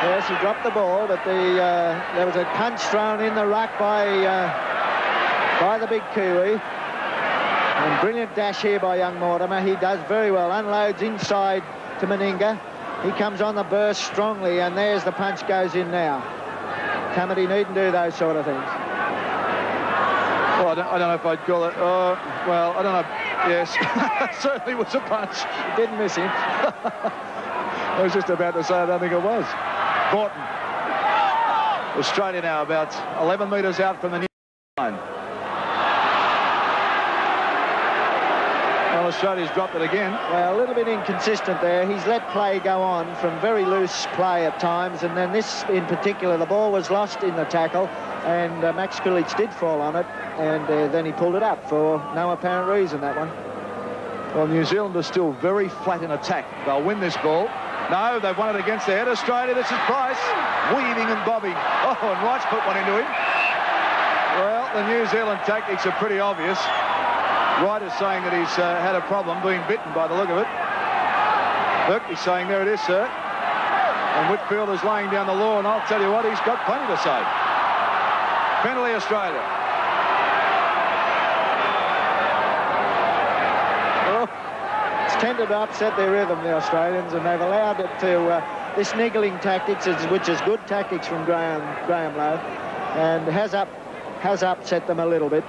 Yes, he dropped the ball, but there was a punch thrown in the ruck by the big Kiwi. And brilliant dash here by young Mortimer. He does very well. Unloads inside to Meninga. He comes on the burst strongly, and there's the punch goes in now. Tamati needn't do those sort of things. Well, I don't know if I'd call it. Well, I don't know. Yes, it certainly was a punch. He didn't miss him. I was just about to say I don't think it was. Borton. Australia now about 11 metres out from the New line. Well, Australia's dropped it again. Well, a little bit inconsistent there. He's let play go on from very loose play at times, and then this in particular, the ball was lost in the tackle, and Max Grillage did fall on it, and then he pulled it up for no apparent reason, that one. Well, New Zealand are still very flat in attack. They'll win this ball. No, they've won it against their head. Australia, this is Price, weaving and bobbing. Oh, and Wright's put one into him. Well, the New Zealand tactics are pretty obvious. Wright is saying that he's had a problem being bitten by the look of it. Berkeley's saying, there it is, sir. And Whitfield is laying down the law, and I'll tell you what, he's got plenty to say. Penalty, Australia. It's tended to upset their rhythm, the Australians, and they've allowed it to this niggling tactics, which is good tactics from Graham Lowe, and has upset them a little bit.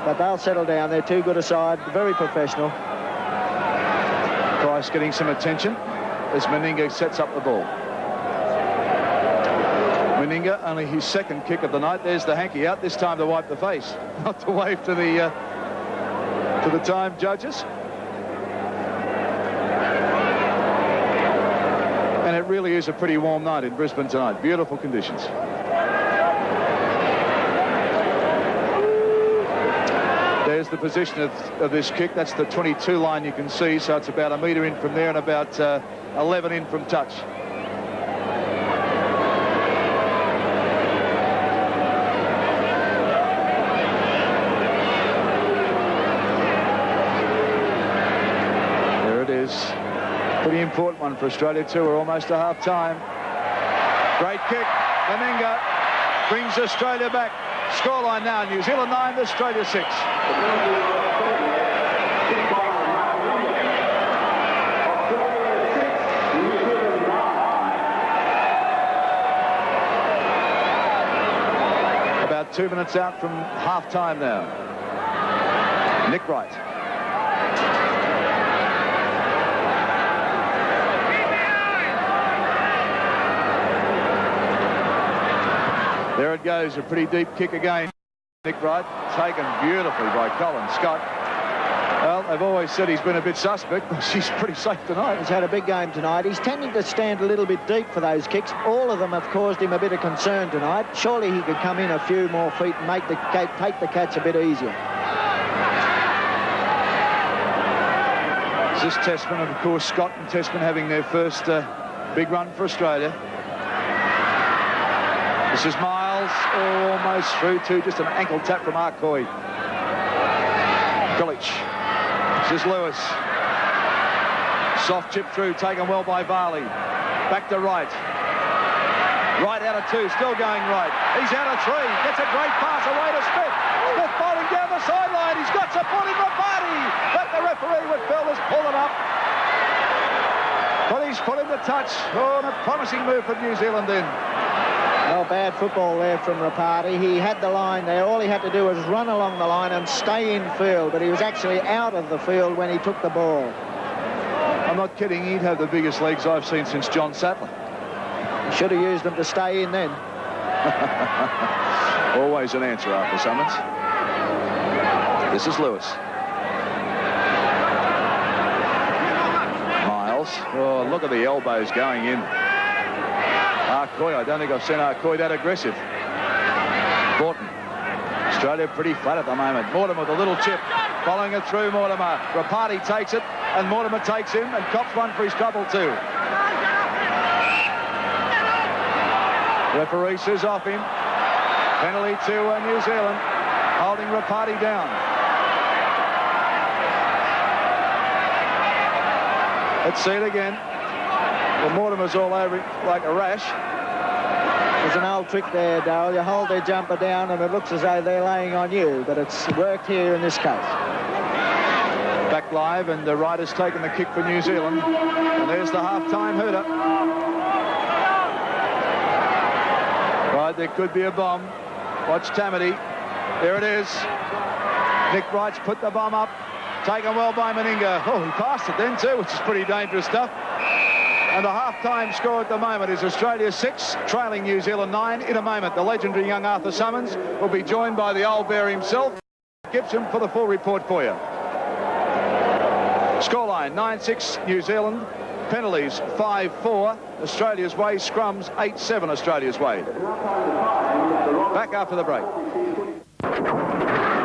But they'll settle down. They're too good a side, very professional. Price getting some attention as Meninga sets up the ball. Meninga, only his second kick of the night. There's the hanky out, this time to wipe the face, not to wave to the time judges. And it really is a pretty warm night in Brisbane tonight. Beautiful conditions. There's the position of this kick. That's the 22 line you can see. So it's about a metre in from there and about 11 in from touch. There it is. Pretty important one for Australia too. We're almost to half time. Great kick. Meninga brings Australia back. Scoreline now, New Zealand 9, Australia 6. About 2 minutes out from half-time now. Nick Wright. There it it goes. A pretty deep kick again. Nick Wright, taken beautifully by Colin Scott. Well, they've always said he's been a bit suspect, but he's pretty safe tonight. He's had a big game tonight. He's tending to stand a little bit deep for those kicks. All of them have caused him a bit of concern tonight. Surely he could come in a few more feet and take the catch a bit easier. This Testman, and of course Scott and Testman having their first big run for Australia. This is Miles, almost through to just an ankle tap from Arcoy. Gullich. This is Lewis. Soft chip through, taken well by Varley. Back to Wright. Wright out of 2, still going right. He's out of 3, gets a great pass away to Smith. Smith bowling down the sideline. He's got support in Rapati, but the referee with Phil has pulled it up. But he's put in the touch. Oh, and a promising move from New Zealand in. Well, bad football there from Rapati. He had the line there. All he had to do was run along the line and stay in field, but he was actually out of the field when he took the ball. I'm not kidding. He'd have the biggest legs I've seen since John Sattler. He should have used them to stay in then. Always an answer after summons. This is Lewis. Miles. Oh, look at the elbows going in. Arcoy, I don't think I've seen Arcoy that aggressive. Borton. Australia pretty flat at the moment. Mortimer with a little chip. Following it through Mortimer. Rapati takes it, and Mortimer takes him, and cops one for his trouble too. Referee says off him. Penalty to New Zealand, holding Rapati down. Let's see it again. Well, Mortimer's all over it like a rash. There's an old trick there, Dale. You hold their jumper down and it looks as though they're laying on you, but it's worked here in this case. Back live, and the Wright has taken the kick for New Zealand. And there's the half-time hooter. Right, there could be a bomb. Watch Tamati. There it is. Nick Wright's put the bomb up. Taken well by Meninga. Oh, he passed it then too, which is pretty dangerous stuff. And the half-time score at the moment is Australia 6, trailing New Zealand 9. In a moment, the legendary young Arthur Summons will be joined by the old bear himself, Gibson, for the full report for you. Scoreline 9-6 New Zealand. Penalties 5-4 Australia's way. Scrums 8-7 Australia's way. Back after the break.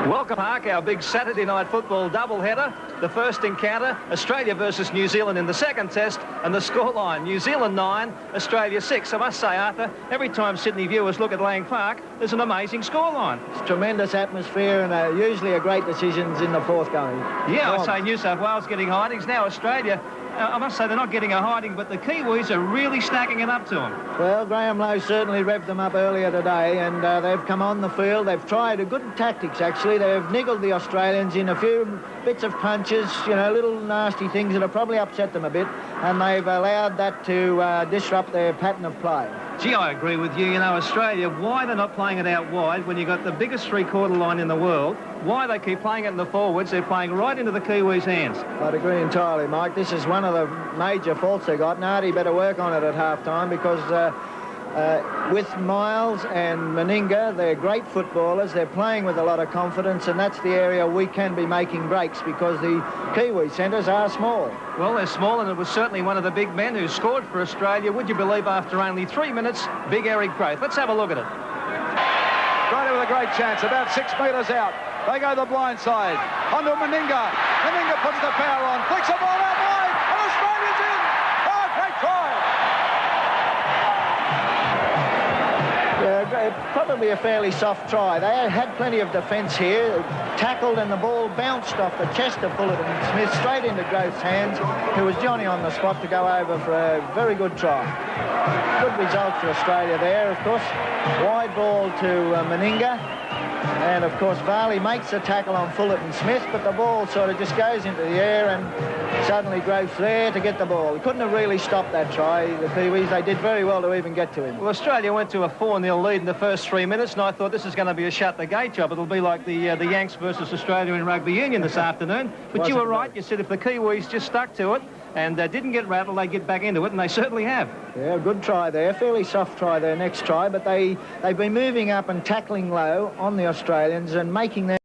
Welcome, Mark, our big Saturday night football doubleheader. The first encounter, Australia versus New Zealand in the second test, and the scoreline, New Zealand 9, Australia 6. I must say, Arthur, every time Sydney viewers look at Lang Park, there's an amazing scoreline. It's tremendous atmosphere and usually a great decisions in the forthcoming. Yeah, I say New South Wales getting hidings. Now Australia, I must say they're not getting a hiding, but the Kiwis are really stacking it up to them. Well, Graham Lowe certainly revved them up earlier today, and they've come on the field. They've tried a good tactics, actually. They've niggled the Australians in a few bits of punches, you know, little nasty things that have probably upset them a bit, and they've allowed that to disrupt their pattern of play. Gee, I agree with you. You know, Australia, why they're not playing it out wide when you've got the biggest three-quarter line in the world, why they keep playing it in the forwards, they're playing right into the Kiwis' hands. I'd agree entirely, Mike. This is one of the major faults they got. Nardi better work on it at half-time because with Miles and Meninga, they're great footballers. They're playing with a lot of confidence, and that's the area we can be making breaks because the Kiwi centres are small. Well, they're small, and it was certainly one of the big men who scored for Australia. Would you believe, after only 3 minutes, big Eric Braith. Let's have a look at it. Australia with a great chance, about 6 metres out. They go the blind side. Onto Meninga. Meninga puts the power on, flicks the ball out wide, and Australia's in. Oh, great try. Yeah, probably a fairly soft try. They had plenty of defence here, tackled, and the ball bounced off the chest of Fullerton Smith straight into Groth's hands, who was Johnny on the spot to go over for a very good try. Good result for Australia there, of course. Wide ball to Meninga. And, of course, Varley makes the tackle on Fullerton Smith, but the ball sort of just goes into the air and suddenly Groth's there to get the ball. He couldn't have really stopped that try, the Kiwis. They did very well to even get to him. Well, Australia went to a 4-0 lead in the first 3 minutes, and I thought this is going to be a shut-the-gate job. It'll be like the Yanks versus Australia in rugby union this afternoon. But you were right. You said if the Kiwis just stuck to it, and didn't get rattled. They get back into it, and they certainly have. Yeah, good try there. Fairly soft try there, next try, but they've been moving up and tackling low on the Australians and making their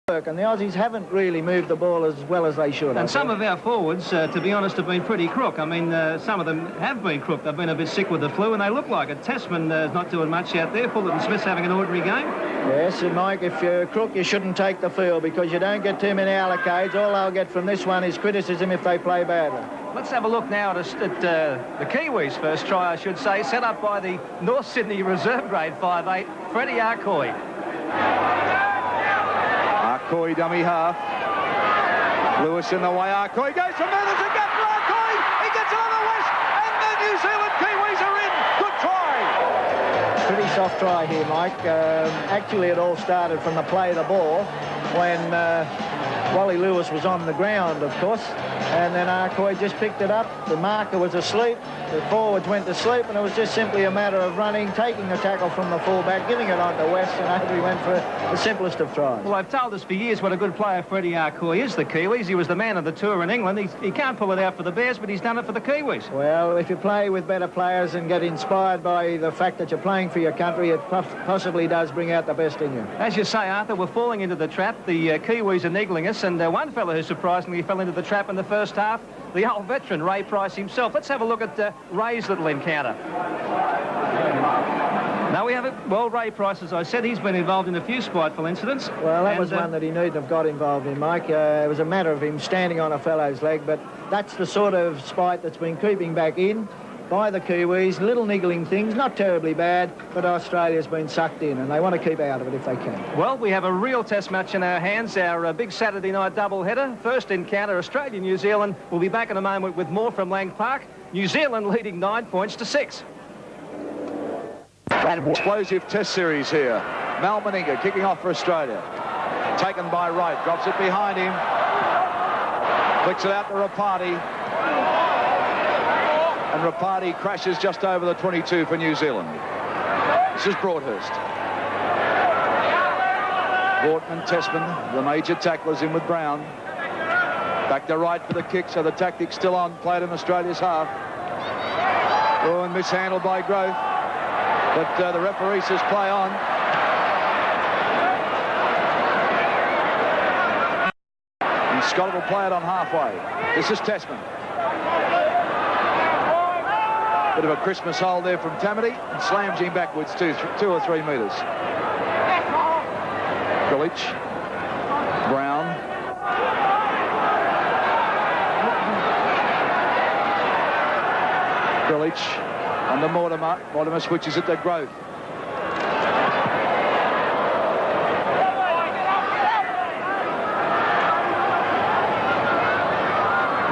work, and the Aussies haven't really moved the ball as well as they should. And some of our forwards, to be honest, have been pretty crook. I mean, some of them have been crook. They've been a bit sick with the flu, and they look like it. Tessman is not doing much out there. Fullerton Smith's having an ordinary game. Yes, and Mike, if you're crook, you shouldn't take the field because you don't get too many allocates. All they'll get from this one is criticism if they play badly. Let's have a look now at the Kiwis' first try, I should say, set up by the North Sydney Reserve Grade 5'8", Freddie Arcoy. Arcoy dummy half. Lewis in the way. Arcoy goes from there. There's a gap for Arcoy. He gets on the west, and the New Zealand Kiwis are in. Good try. Pretty soft try here, Mike. Actually, it all started from the play of the ball when Wally Lewis was on the ground, of course, and then Arcoy just picked it up. The marker was asleep. The forwards went to sleep, and it was just simply a matter of running, taking the tackle from the fullback, giving it on to West, and over he went for the simplest of tries. Well, I've told us for years what a good player Freddie Arcoy is, the Kiwis. He was the man of the tour in England. He can't pull it out for the Bears, but he's done it for the Kiwis. Well, if you play with better players and get inspired by the fact that you're playing for your country, it possibly does bring out the best in you. As you say, Arthur, we're falling into the trap. The Kiwis are niggling us, and one fellow who surprisingly fell into the trap in the first half, the old veteran, Ray Price himself. Let's have a look at Ray's little encounter. Now we have it. Well, Ray Price, as I said, he's been involved in a few spiteful incidents. Well, that was one that he needn't have got involved in, Mike. It was a matter of him standing on a fellow's leg, but that's the sort of spite that's been creeping back in by the Kiwis. Little niggling things, not terribly bad, but Australia's been sucked in, and they want to keep out of it if they can. Well, we have a real test match in our hands, our big Saturday night doubleheader. First encounter, Australia-New Zealand. We'll be back in a moment with more from Lang Park. New Zealand leading 9 points to 6. Explosive test series here. Mal Meninga kicking off for Australia. Taken by Wright, drops it behind him. Flicks it out to Rapati. And Rapati crashes just over the 22 for New Zealand. This is Broadhurst. Vorton and Tessman, the major tacklers, in with Brown. Back to Wright for the kick, so the tactic's still on, played in Australia's half. Oh, and mishandled by Grove. But the referee says play on. And Scott will play it on halfway. This is Tessman. Bit of a Christmas hole there from Tamati, and slams him backwards 2 or 3 metres. Grillage. Brown. Grillage on the Mortimer. Mortimer switches it to Grove.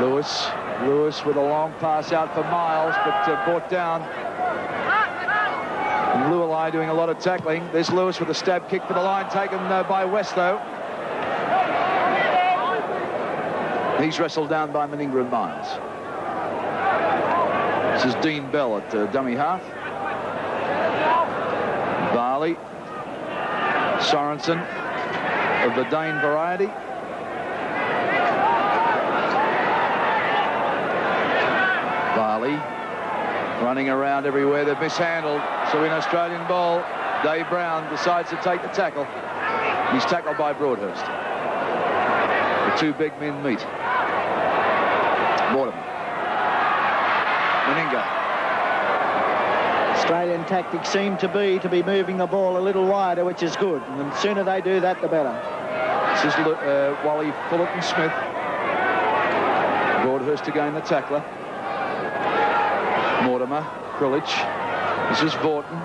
Lewis with a long pass out for Miles, but brought down. And Lualai doing a lot of tackling. There's Lewis with a stab kick for the line, taken by West, though. He's wrestled down by Meninga and Miles. This is Dean Bell at dummy half. Varley. Sorensen of the Dane variety. Varley running around everywhere. They've mishandled. So in Australian ball, Dave Brown decides to take the tackle. He's tackled by Broadhurst. The two big men meet. Mortimer. Meninga. Australian tactics seem to be moving the ball a little wider, which is good. And the sooner they do that, the better. This is Wally Fullerton Smith. Broadhurst again, the tackler. Mortimer, Krillage. This is Vorton.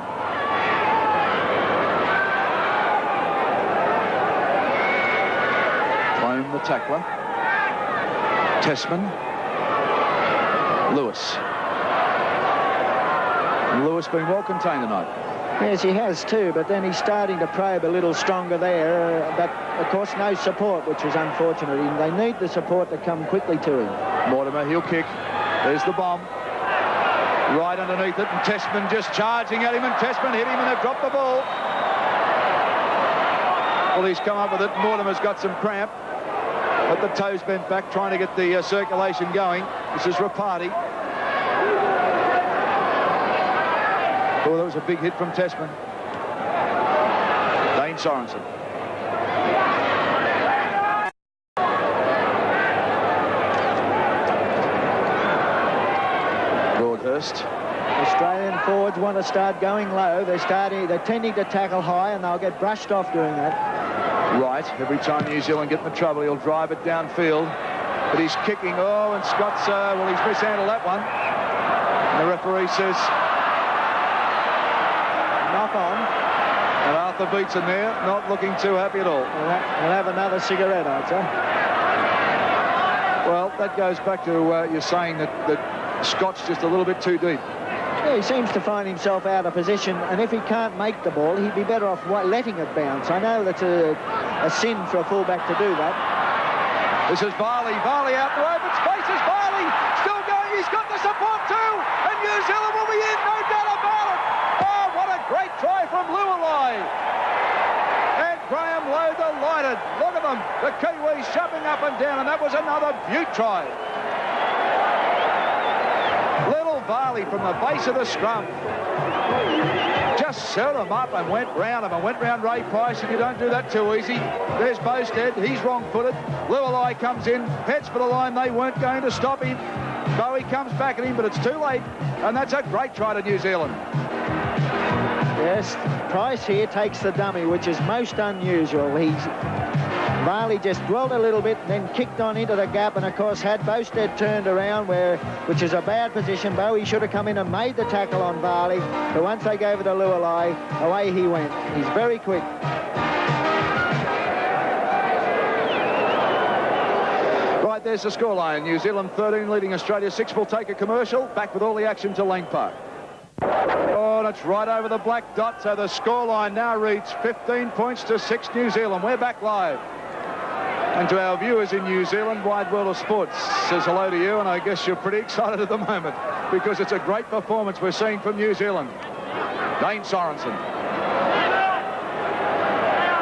Clone, the tackler. Tessman. Lewis. And Lewis been well contained tonight. Yes, he has too, but then he's starting to probe a little stronger there. But, of course, no support, which was unfortunate. They need the support to come quickly to him. Mortimer, he'll kick. There's the bomb. Right underneath it, and Tessman just charging at him, and Tessman hit him, and they've dropped the ball. Well, he's come up with it. Mortimer's got some cramp, but the toes bent back, trying to get the circulation going. This is Rapati. Oh, that was a big hit from Tessman. Dane Sorensen. Broadhurst. Australian forwards want to start going low. They're tending to tackle high, and they'll get brushed off doing that. Right, every time New Zealand get in trouble, he'll drive it downfield. But he's kicking, and Scott's, he's mishandled that one. And the referee says, knock on. And Arthur Beetson there, not looking too happy at all. We'll have another cigarette, I'd say. Well, that goes back to you're saying that Scott's just a little bit too deep. Yeah, he seems to find himself out of position, and if he can't make the ball, he'd be better off letting it bounce. I know that's a sin for a fullback to do that. This is Varley. Varley out to open spaces. Varley still going. He's got the support too. And New Zealand will be in, no doubt about it. Oh, what a great try from Lualai. And Graham Lowe delighted. Look at them. The Kiwis shoving up and down, and that was another beaut try. Little Varley from the base of the scrum. Just set him up and went round him and went round Ray Price, and you don't do that too easy. There's Bowstead. He's wrong-footed. Lualai comes in, heads for the line. They weren't going to stop him. Bowie comes back at him, but it's too late, and that's a great try to New Zealand. Yes, Price here takes the dummy, which is most unusual. Varley just dwelled a little bit and then kicked on into the gap, and of course had Bowstead turned around, which is a bad position. Bowie should have come in and made the tackle on Varley, but once they gave it to Lualai, away he went. He's very quick. Right, there's the scoreline. New Zealand 13 leading Australia 6. We'll take a commercial. Back with all the action to Lang Park. Oh, and it's right over the black dot, so the scoreline now reads 15 points to 6 New Zealand. We're back live. And to our viewers in New Zealand, Wide World of Sports says hello to you, and I guess you're pretty excited at the moment because it's a great performance we're seeing from New Zealand. Dane Sorensen.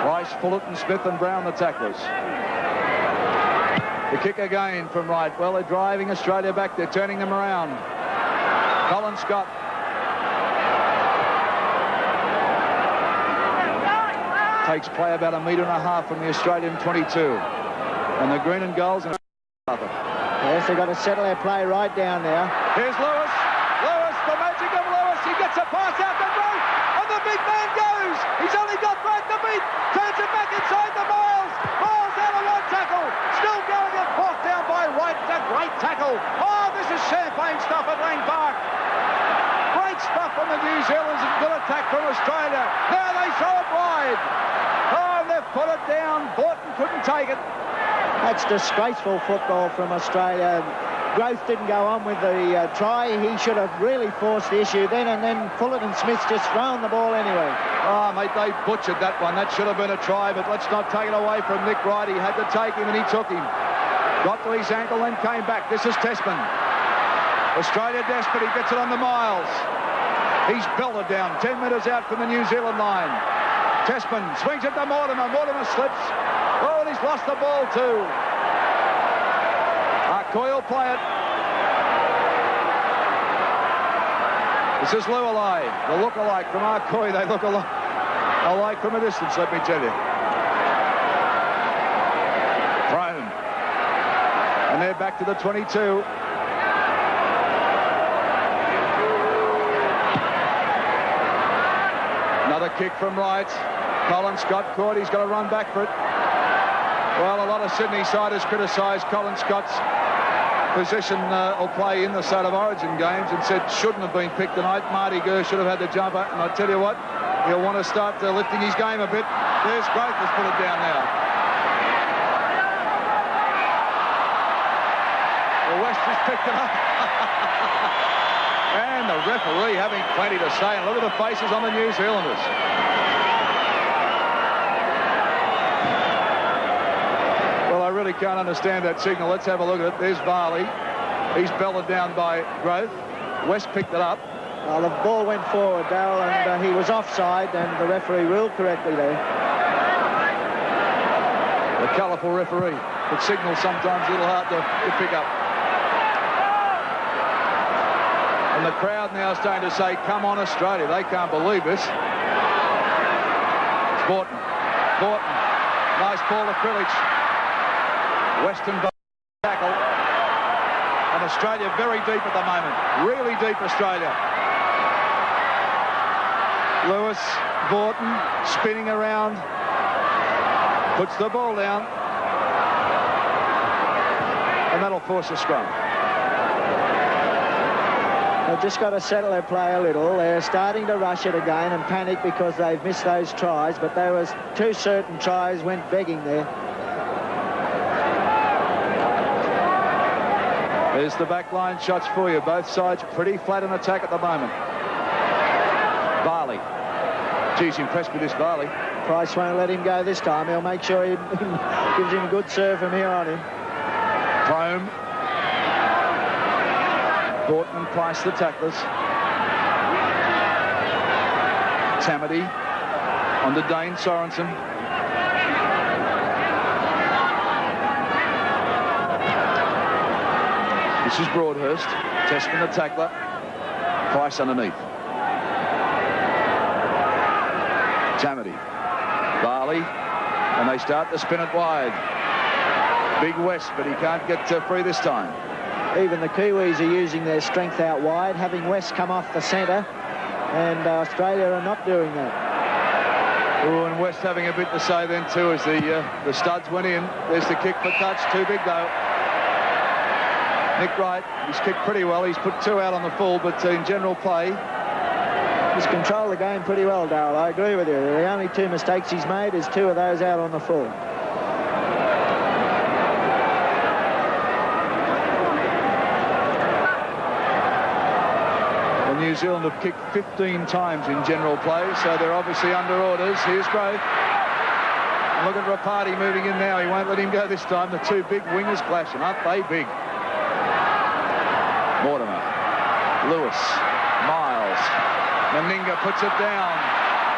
Rice, Fullerton, Smith and Brown, the tacklers. The kick again from right. Well, they're driving Australia back. They're turning them around. Colin Scott. Takes play about 1.5 metres from the Australian 22. And the green and goals. Yes, they've got to settle their play right down now. Here's Lewis. Lewis, the magic of Lewis. He gets a pass out to Brent. And the big man goes. He's only got Brent to beat. Turns it back inside the Miles. Miles out of one tackle. Still going and fought down by Wright. A great tackle. Oh, this is champagne stuff at Lang Park. Great stuff from the New Zealanders. And good attack from Australia. Now they throw it wide. Oh, they've put it down. Borton couldn't take it. That's disgraceful football from Australia. Growth didn't go on with the try. He should have really forced the issue then, and then Fullerton Smith just thrown the ball anyway. Oh, mate, they butchered that one. That should have been a try, but let's not take it away from Nick Wright. He had to take him, and he took him. Got to his ankle, then came back. This is Tessman. Australia desperate. He gets it on the Miles. He's belted down 10 metres out from the New Zealand line. Tessman swings it to Mortimer. Mortimer slips. Oh, and he's lost the ball too. Arcoy will play it. This is Lualai, the look-alike from Arcoy. They look alike from a distance, let me tell you. Thrown. And they're back to the 22. Another kick from Wright. Colin Scott caught. He's got to run back for it. Well, a lot of Sydney-siders criticised Colin Scott's position or play in the State of Origin games and said shouldn't have been picked tonight. Marty Gurr should have had the jumper. And I tell you what, he'll want to start lifting his game a bit. There's Growth has put it down now. Well, West has picked it up. And the referee having plenty to say. And look at the faces on the New Zealanders. Well, I really can't understand that signal. Let's have a look at it. There's Varley. He's belted down by Growth. West picked it up. Well, the ball went forward, Darryl, and he was offside, and the referee ruled correctly there. The colourful referee. But signals sometimes a little hard to pick up. And the crowd now starting to say, come on, Australia. They can't believe this. It's Borton. Nice ball to Krilich. Western tackle. And Australia very deep at the moment. Really deep, Australia. Lewis, Borton, spinning around. Puts the ball down. And that'll force a scrum. They've just got to settle their play a little. They're starting to rush it again and panic because they've missed those tries, but there was 2 certain tries went begging there. There's the back line shots for you. Both sides pretty flat in attack at the moment. Barley. Geez, impressed with this Barley. Price won't let him go this time. He'll make sure he gives him a good serve from here on in. Prome. Borton and Price, the tacklers. Tamati on to Dane Sorensen. This is Broadhurst. Testman, the tackler. Price underneath. Tamati. Barley. And they start to spin it wide. Big West, but he can't get free this time. Even the Kiwis are using their strength out wide, having West come off the centre, and Australia are not doing that. Oh, and West having a bit to say then too as the studs went in. There's the kick for touch, too big though. Nick Wright, he's kicked pretty well. He's put 2 out on the full, but in general play, he's controlled the game pretty well, Darryl. I agree with you. The only 2 mistakes he's made is 2 of those out on the full. New Zealand have kicked 15 times in general play, so they're obviously under orders. Here's Grove. And look at Rapati moving in now. He won't let him go this time. The 2 big wingers clashing. Aren't they big? Mortimer. Lewis. Miles. Meninga puts it down.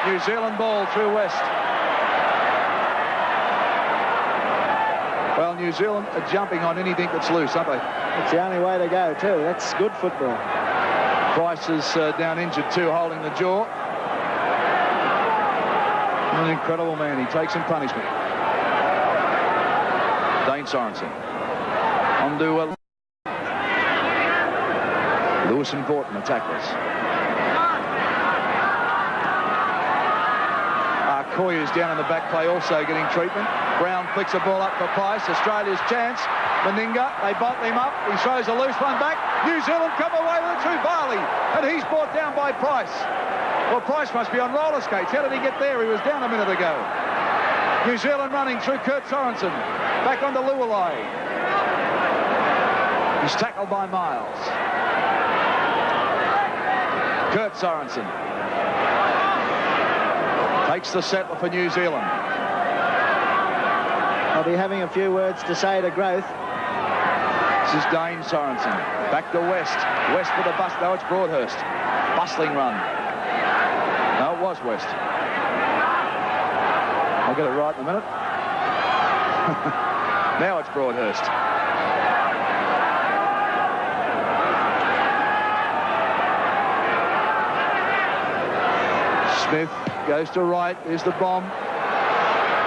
New Zealand ball through West. Well, New Zealand are jumping on anything that's loose, aren't they? It's the only way to go, too. That's good football. Price is down injured too, holding the jaw. An incredible man. He takes some punishment. Dane Sorensen. On to Lewis and Borton, the tacklers. Arcoy is down in the back play, also getting treatment. Brown flicks the ball up for Price. Australia's chance. Meninga, they bottle him up. He throws a loose one back. New Zealand come away with it through Barley. And he's brought down by Price. Well, Price must be on roller skates. How did he get there? He was down a minute ago. New Zealand running through Kurt Sorensen. Back onto Lualai. He's tackled by Miles. Kurt Sorensen. Takes the settler for New Zealand. I'll be having a few words to say to Growth. This is Dane Sorensen. Back to West. West with a bust. No, it's Broadhurst. Bustling run. No, it was West. I'll get it right in a minute. Now it's Broadhurst. Smith goes to right. There's the bomb.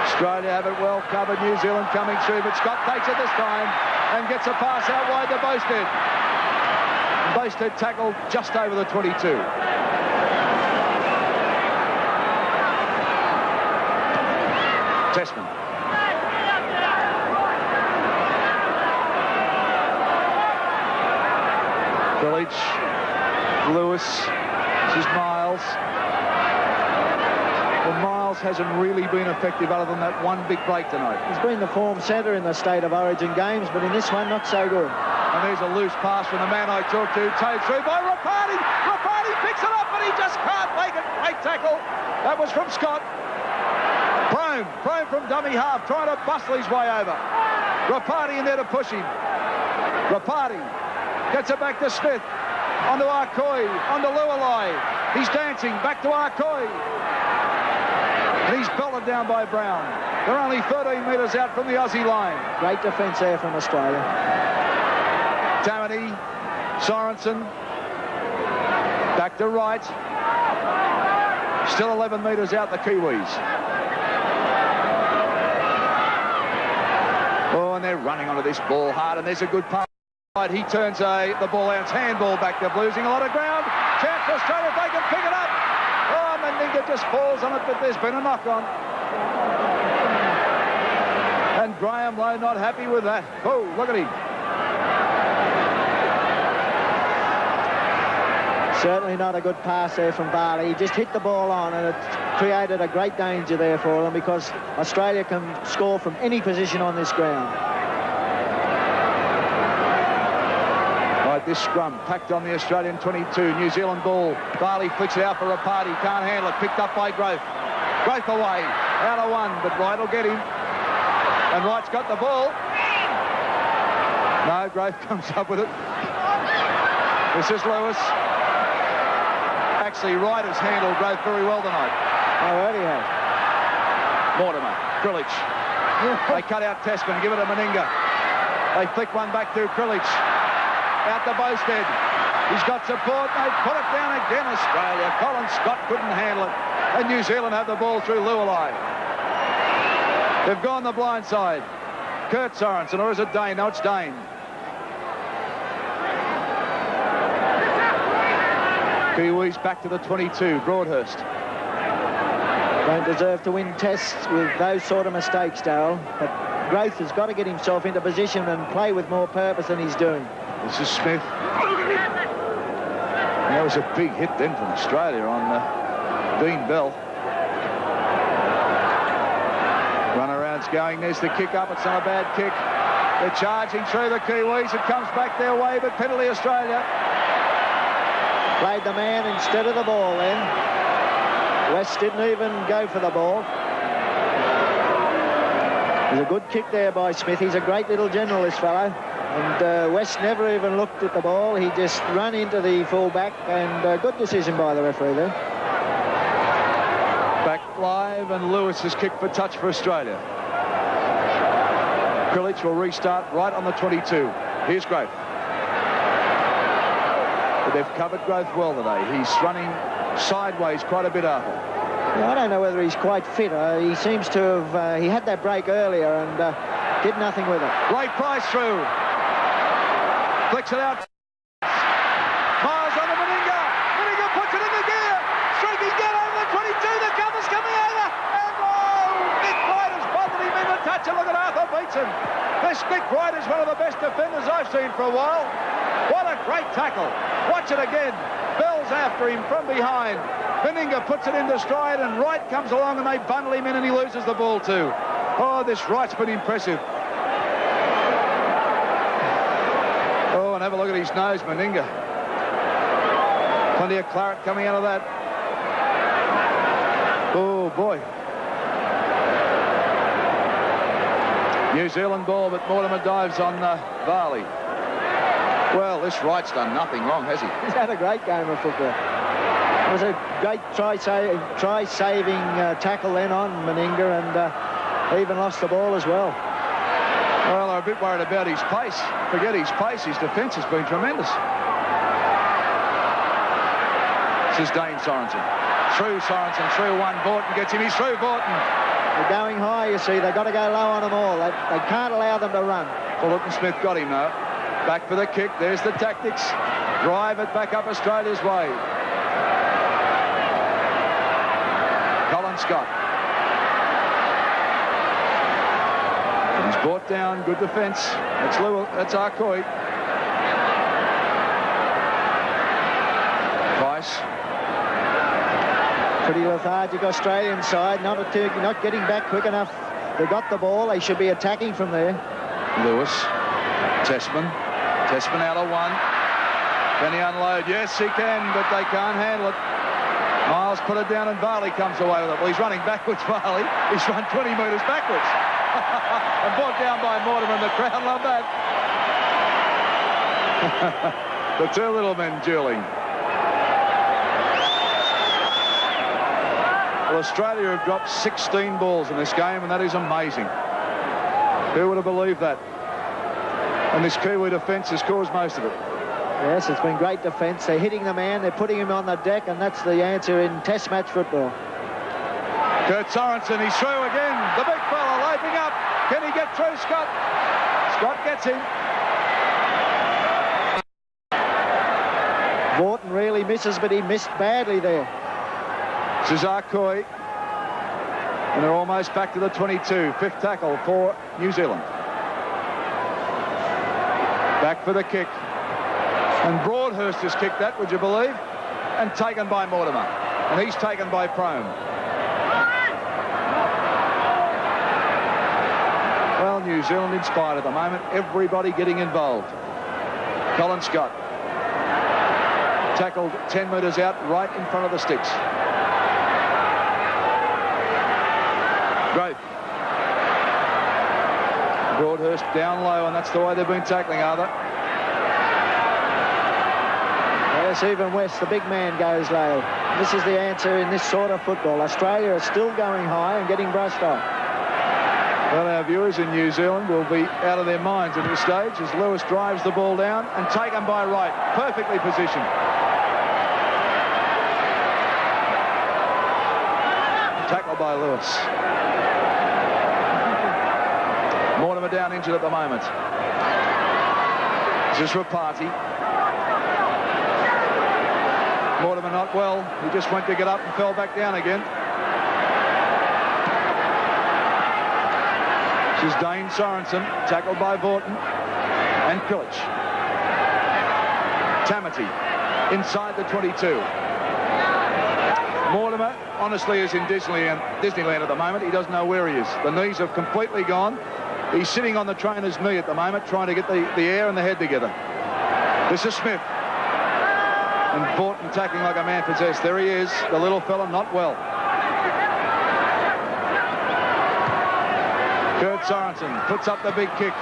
Australia have it well covered. New Zealand coming through, but Scott takes it this time and gets a pass out wide to Boasted. Boasted tackled just over the 22. Testman. Village. Lewis. This is Miles. Well, Miles hasn't really been effective other than that one big break tonight. He's been the form centre in the State of Origin games, but in this one, not so good. And there's a loose pass from the man I talked to, towed through by Rapati. Rapati picks it up, but he just can't make it. Great tackle. That was from Scott. Prome from dummy half, trying to bustle his way over. Rapati in there to push him. Rapati gets it back to Smith. Onto Arcoy, onto Lualai. He's dancing, back to Arcoy. And he's belted down by Brown. They're only 13 metres out from the Aussie line. Great defence there from Australia. Tamati, Sorensen. Back to right. Still 11 metres out the Kiwis. Oh, and they're running onto this ball hard, and there's a good pass. He turns the ball out. It's handball back. They're losing a lot of ground. Chance for Australia if they can pick it up. Oh, Meninga just falls on it, but there's been a knock on. And Graham Lowe not happy with that. Oh, look at him. Certainly not a good pass there from Varley. He just hit the ball on, and it created a great danger there for them, because Australia can score from any position on this ground. Right, this scrum packed on the Australian 22. New Zealand ball. Varley flicks it out for Rapati. Can't handle it. Picked up by Growth. Growth away. Out of one, but Wright will get him. And Wright's got the ball. No, Growth comes up with it. This is Lewis. Actually, Wright has handled Growth very well tonight. Oh, well, he has. Mortimer, Krilich. They cut out Tessman, give it to Meninga. They flick one back to Krilich. Out to Bowstead. He's got support. They put it down again, Australia. Colin Scott couldn't handle it. And New Zealand have the ball through Lualai. They've gone the blind side. Kurt Sorensen, or is it Dane? No, it's Dane. Kiwis back to the 22, Broadhurst. Don't deserve to win tests with those sort of mistakes, Darryl. But Growth has got to get himself into position and play with more purpose than he's doing. This is Smith. That was a big hit then from Australia on Dean Bell. Runaround's going. There's the kick up. It's not a bad kick. They're charging through the Kiwis. It comes back their way, but penalty Australia. Played the man instead of the ball then. West didn't even go for the ball. It was a good kick there by Smith. He's a great little general, this fellow. And West never even looked at the ball. He just ran into the full-back, and good decision by the referee there. Back live, and Lewis has kicked for touch for Australia. Krilich will restart right on the 22. Here's Growth. But they've covered Growth well today. He's running sideways quite a bit, Arthur. Yeah, I don't know whether he's quite fit. He seems to have... he had that break earlier and did nothing with it. Great Price through. Flicks it out. Miles on to Meninga. Meninga puts it in the gear. Streaking down over the 22. The cover's coming over. And Nick Wright has bothered him in the touch. And look at Arthur beats him. This Nick Wright is one of the best defenders I've seen for a while. What a great tackle. Watch it again. Bell's after him from behind. Meninga puts it into stride, and Wright comes along and they bundle him in, and he loses the ball too. Oh, this Wright's been impressive. Oh, and have a look at his nose, Meninga. Plenty of claret coming out of that. Oh, boy. New Zealand ball, but Mortimer dives on Varley. Well, this Wright's done nothing wrong, has he? He's had a great game of football. It was a great try-saving tackle then on Meninga, and even lost the ball as well. Well, they're a bit worried about his pace. Forget his pace. His defence has been tremendous. This is Dane Sorensen. Through Sorensen, through one. Borton gets him. He's through Borton. They're going high, you see. They've got to go low on them all. They can't allow them to run. Fullerton Smith got him, though. Back for the kick. There's the tactics. Drive it back up Australia's way. Colin Scott. And he's brought down. Good defence. That's Arcoy. Price. Pretty lethargic Australian side. Not getting back quick enough. They got the ball. They should be attacking from there. Lewis. Tessman out of one. Can he unload? Yes, he can, but they can't handle it. Miles put it down, and Varley comes away with it. Well, he's running backwards, Varley. He's run 20 metres backwards. And brought down by Mortimer, and the crowd love that. The two little men dueling. Well, Australia have dropped 16 balls in this game, and that is amazing. Who would have believed that? And this Kiwi defence has caused most of it. Yes, it's been great defence. They're hitting the man, they're putting him on the deck, and that's the answer in Test match football. Kurt Sorensen, he's through again. The big fella leaping up. Can he get through, Scott? Scott gets him. Vorton really misses, but he missed badly there. Cesar-Coy. And they're almost back to the 22. Fifth tackle for New Zealand. Back for the kick. And Broadhurst has kicked that, would you believe? And taken by Mortimer. And he's taken by Prome. Well, New Zealand inspired at the moment. Everybody getting involved. Colin Scott. Tackled 10 metres out right in front of the sticks. Grove. Broadhurst down low, and that's the way they've been tackling, are they? Yes, even West, the big man, goes low. This is the answer in this sort of football. Australia is still going high and getting brushed off. Well, our viewers in New Zealand will be out of their minds at this stage as Lewis drives the ball down and taken by Wright. Perfectly positioned. Tackle by Lewis. Mortimer down injured at the moment. This is Rapati. Mortimer not well. He just went to get up and fell back down again. This is Dane Sorensen, tackled by Vorton and Pilic. Tamati inside the 22. Mortimer honestly is in Disneyland at the moment. He doesn't know where he is. The knees have completely gone. He's sitting on the trainer's knee at the moment, trying to get the air and the head together. This is Smith. And Vorton tackling like a man possessed. There he is, the little fella, not well. Kurt Sorensen puts up the big kick.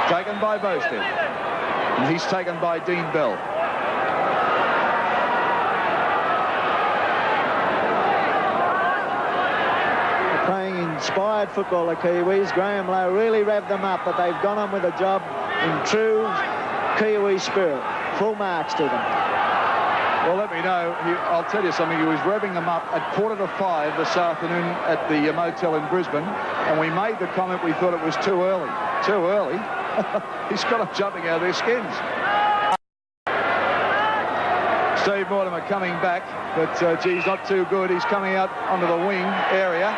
Taken by Bosted. And he's taken by Dean Bell. They're playing inspired football, the Kiwis. Graham Lowe really revved them up, but they've gone on with the job in true Kiwi spirit. Full marks to them. Well, let me know. I'll tell you something. He was revving them up at 4:45 this afternoon at the motel in Brisbane, and we made the comment we thought it was too early. Too early? He's got them jumping out of their skins. Steve Mortimer coming back, but geez, not too good. He's coming out onto the wing area.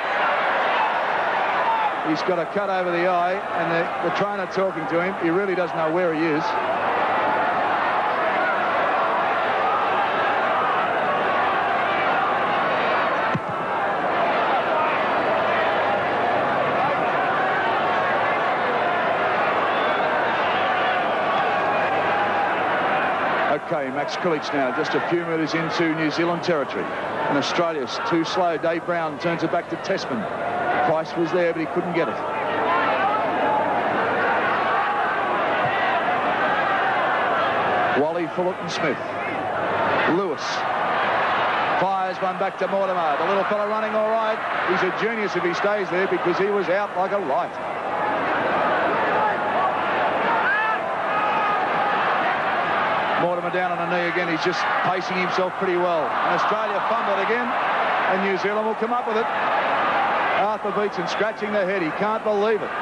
He's got a cut over the eye, and the trainer talking to him. He really doesn't know where he is. Okay, Max Kilic now, just a few metres into New Zealand territory. And Australia's too slow. Dave Brown turns it back to Tessman. Price was there, but he couldn't get it. Wally, Fullerton, Smith. Lewis. Fires one back to Mortimer. The little fella running all right. He's a genius if he stays there because he was out like a light. Mortimer down on a knee again. He's just pacing himself pretty well. And Australia fumbled again, and New Zealand will come up with it. Arthur Beetson scratching their head. He can't believe it.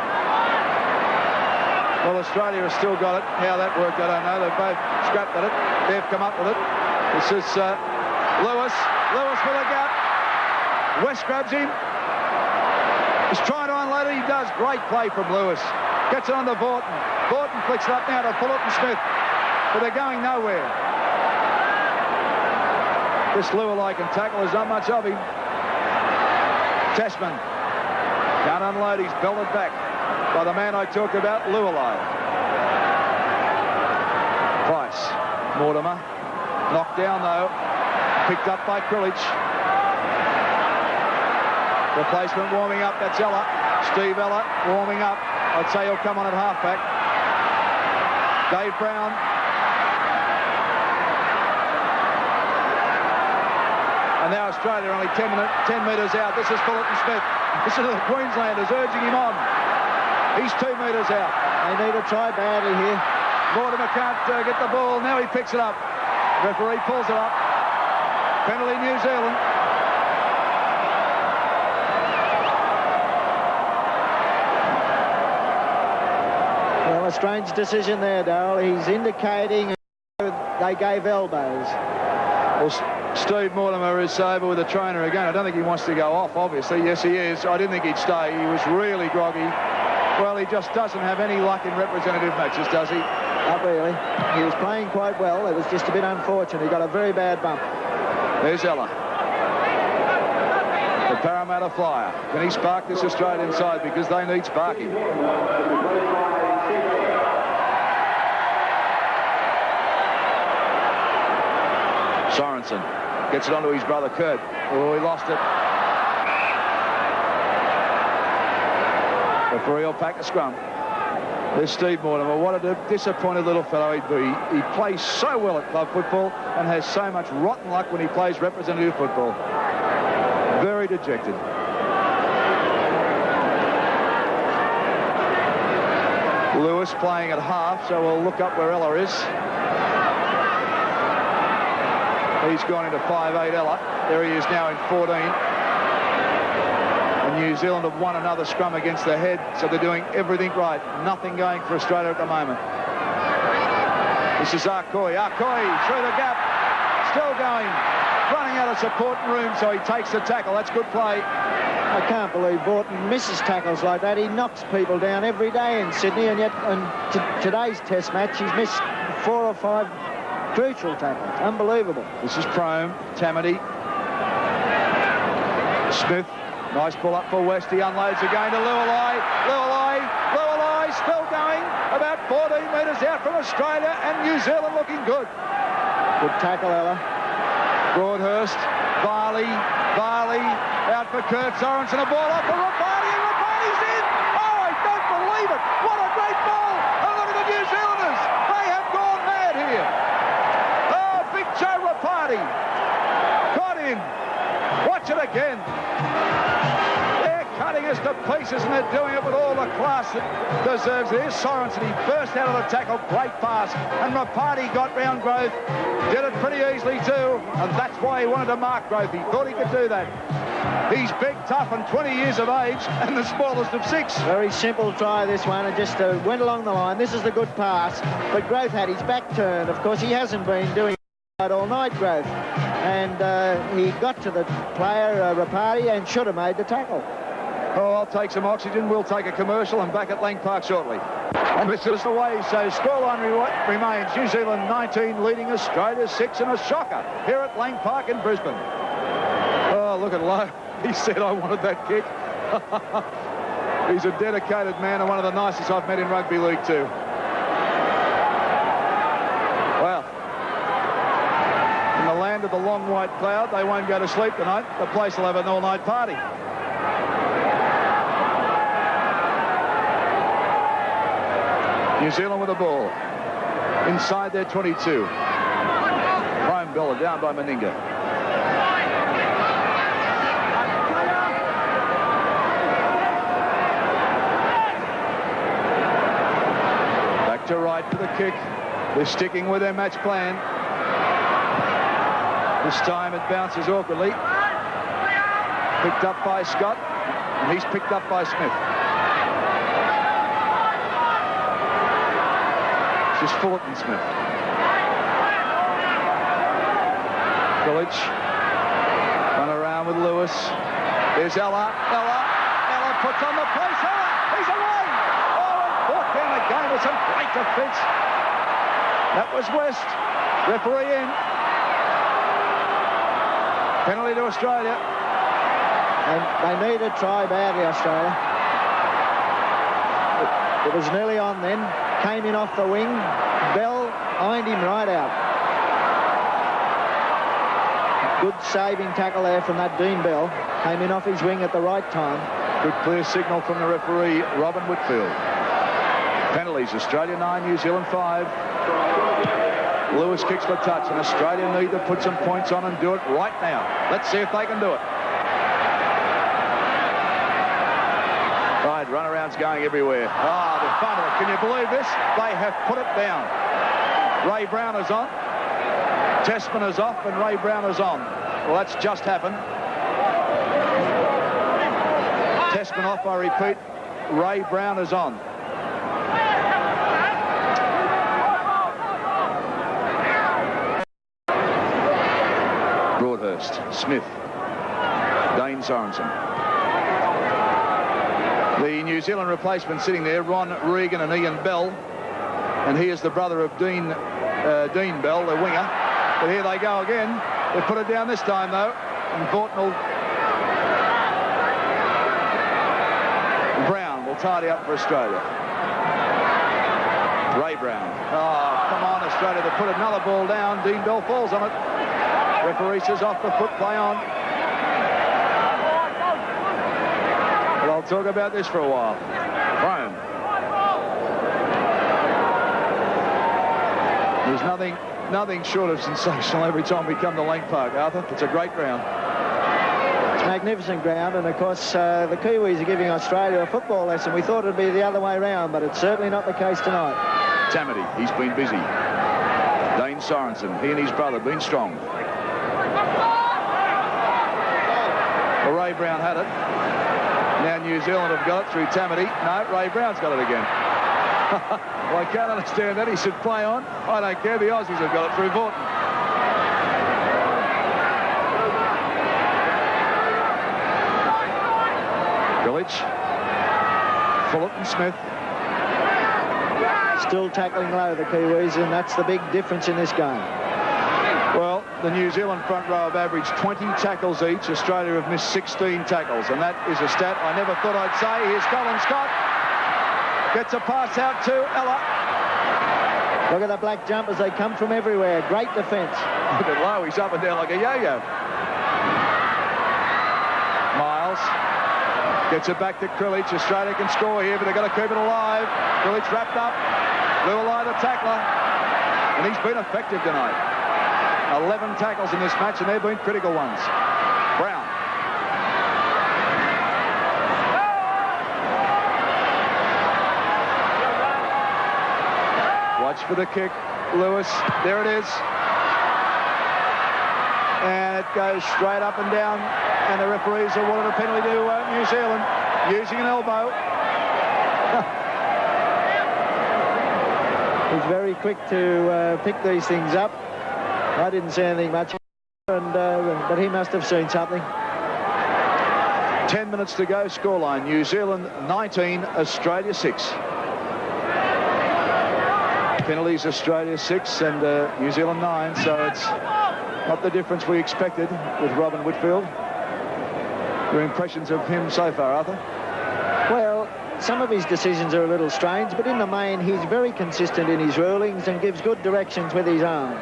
Well, Australia has still got it. How that worked, I don't know. They've both scrapped at it. They've come up with it. This is Lewis. Lewis with a gap. West grabs him. He's trying to unload it. He does. Great play from Lewis. Gets it on to Vorton. Vorton flicks it up now to Fullerton Smith. But they're going nowhere. This Lualai can tackle. There's not much of him. Tasman can't unload. He's belted back by the man I talked about, Lualai. Price. Mortimer. Knocked down, though. Picked up by Pilic. Replacement warming up. That's Ella. Steve Ella warming up. I'd say he'll come on at halfback. Dave Brown. And now Australia only 10 metres out. This is Fullerton Smith. This is the Queenslanders urging him on. He's 2 metres out. They need to try badly here. Mortimer can't get the ball. Now he picks it up. Referee pulls it up. Penalty New Zealand. Well, a strange decision there, Darryl. He's indicating they gave elbows. Well, Steve Mortimer is sober with the trainer again. I don't think he wants to go off, obviously. Yes, he is. I didn't think he'd stay. He was really groggy. Well, he just doesn't have any luck in representative matches, does he? Not really. He was playing quite well. It was just a bit unfortunate. He got a very bad bump. There's Ella. The Parramatta Flyer. Can he spark this Australian side? Because they need sparking. Sorensen gets it onto his brother Kurt. Oh, he lost it. Referee will pack the scrum. There's Steve Mortimer. What a disappointed little fellow he'd be. He plays so well at club football and has so much rotten luck when he plays representative football. Very dejected. Lewis playing at half, so we'll look up where Ella is. He's gone into 5'8", Ella. There he is now in 14. And New Zealand have won another scrum against the head, so they're doing everything right. Nothing going for Australia at the moment. This is Arcoy. Arcoy through the gap. Still going. Running out of support and room, so he takes the tackle. That's good play. I can't believe Vaughton misses tackles like that. He knocks people down every day in Sydney, and yet in today's test match, he's missed 4 or 5 crucial tackles. Unbelievable. This is Prome. Tamati. Smith. Nice pull up for West. He unloads again to Lualai. Lualai still going. About 14 metres out from Australia, and New Zealand looking good. Good tackle, Ella. Broadhurst. Varley out for Kurt Sorensen. A ball off for Rapati. Rapati's in. Oh, I don't believe it. What a great ball. And look at the New Zealanders. They have gone mad here. Oh, Big Joe Rapati. Got in. Watch it again. They're cutting us to pieces, and they're doing it with all the class it deserves. There's Sorensen. He burst out of the tackle. Great pass. And Rapati got round Grove. Did it pretty easily too, and that's why he wanted to mark Grove. He thought he could do that. He's big, tough, and 20 years of age, and the smallest of 6. Very simple try, this one, and just went along the line. This is the good pass, but Grove had his back turned. Of course, he hasn't been doing it all night, Grove. And he got to the player, Rapati, and should have made the tackle. Oh, I'll take some oxygen. We'll take a commercial and back at Lang Park shortly. And this is the way, so scoreline remains New Zealand 19 leading Australia 6 in a shocker here at Lang Park in Brisbane. Oh, look at Lowe. He said, I wanted that kick. He's a dedicated man and one of the nicest I've met in rugby league too. Well, in the land of the long white cloud, they won't go to sleep tonight. The place will have an all-night party. New Zealand with the ball inside their 22. Prime Bella down by Meninga. Back to right for the kick. They're sticking with their match plan. This time it bounces awkwardly. Picked up by Scott, and he's picked up by Smith. Just Fullerton Smith. Village. Run around with Lewis. There's Ella. Ella puts on the place. Ella, he's away. Oh, and fought down again with some great defence. That was West. Referee in. Penalty to Australia. And they need a try badly, Australia. It was nearly on then. Came in off the wing. Bell ironed him right out. Good saving tackle there from that Dean Bell. Came in off his wing at the right time. Good clear signal from the referee, Robin Whitfield. Penalties, Australia 9, New Zealand 5. Lewis kicks for touch, and Australia need to put some points on and do it right now. Let's see if they can do it. Right, run around. Brown's going everywhere. The fumble. Can you believe this? They have put it down. Ray Brown is on. Tessman is off and Ray Brown is on. Well, that's just happened. Tessman off, I repeat. Ray Brown is on. Broadhurst, Smith, Dane Sorensen. The New Zealand replacement sitting there, Ron Regan and Ian Bell. And he is the brother of Dean Bell, the winger. But here they go again. They put it down this time, though. And Brown will tidy up for Australia. Ray Brown. Oh, come on, Australia. They put another ball down. Dean Bell falls on it. Referee says off the foot, play on. Well, I'll talk about this for a while. Brown. There's nothing short of sensational every time we come to Lang Park, Arthur. It's a great ground. It's a magnificent ground, and of course the Kiwis are giving Australia a football lesson. We thought it'd be the other way around, but it's certainly not the case tonight. Tamati, he's been busy. Dane Sorensen, he and his brother been strong. Well, Ray Brown had it. Now New Zealand have got it through Tamati. No, Ray Brown's got it again. Well, I can't understand that. He should play on. I don't care. The Aussies have got it through Vaughton. Village. Fullett and Smith. Still tackling low, the Kiwis, and that's the big difference in this game. Well, the New Zealand front row have averaged 20 tackles each. Australia have missed 16 tackles, and that is a stat I never thought I'd say. Here's Colin Scott. Gets a pass out to Ella. Look at the black jumpers. They come from everywhere. Great defence. Look at Lowe. He's up and down like a yo-yo. Miles gets it back to Krilic. Australia can score here, but they've got to keep it alive. Krilic wrapped up. Lualai the tackler. And he's been effective tonight. 11 tackles in this match, and they've been critical ones. Brown. Watch for the kick. Lewis. There it is. And it goes straight up and down. And the referees have awarded a penalty to New Zealand using an elbow. He's very quick to pick these things up. I didn't see anything much, but he must have seen something. 10 minutes to go, scoreline. New Zealand 19, Australia 6. Penalties, Australia 6 and New Zealand 9, so it's not the difference we expected with Robin Whitfield. Your impressions of him so far, Arthur? Well, some of his decisions are a little strange, but in the main, he's very consistent in his rulings and gives good directions with his arms.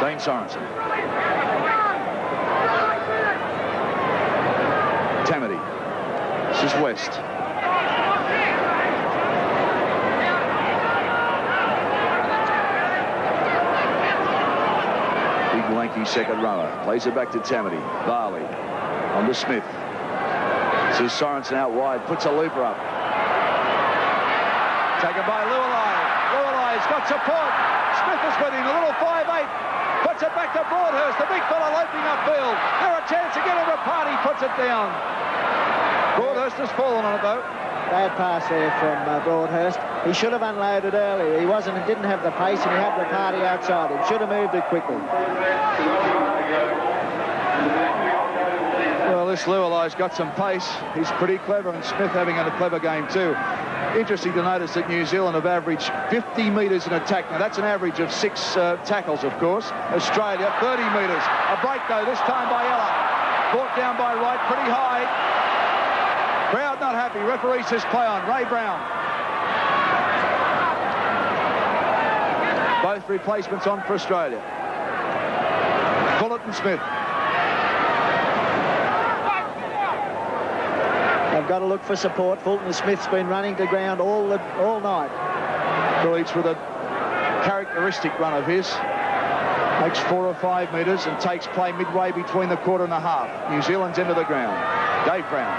Dane Sorensen. Tamati. This is West. Big lanky second rower. Plays it back to Tamati. Barley. On to Smith. This is Sorensen out wide. Puts a looper up. Taken by Lualai. Lualai's got support. Smith is with him. A little 5'8". Puts it back to Broadhurst. The big fella leaping upfield. There a chance again. Rapati puts it down. Broadhurst has fallen on it, though. Bad pass there from Broadhurst. He should have unloaded earlier. He didn't have the pace, and he had Rapati outside him. Should have moved it quickly. Well, this Lualai's got some pace. He's pretty clever, and Smith having a clever game too. Interesting to notice that New Zealand have averaged 50 metres in attack. Now, that's an average of 6 tackles, of course. Australia, 30 metres. A break, though, this time by Ella. Brought down by Wright, pretty high. Crowd not happy. Referee says play on. Ray Brown. Both replacements on for Australia. Fullett and Smith. They've got to look for support. Fulton Smith's been running to ground all night. Krilic with a characteristic run of his. Makes 4 or 5 metres and takes play midway between the quarter and a half. New Zealand's into the ground. Dave Brown.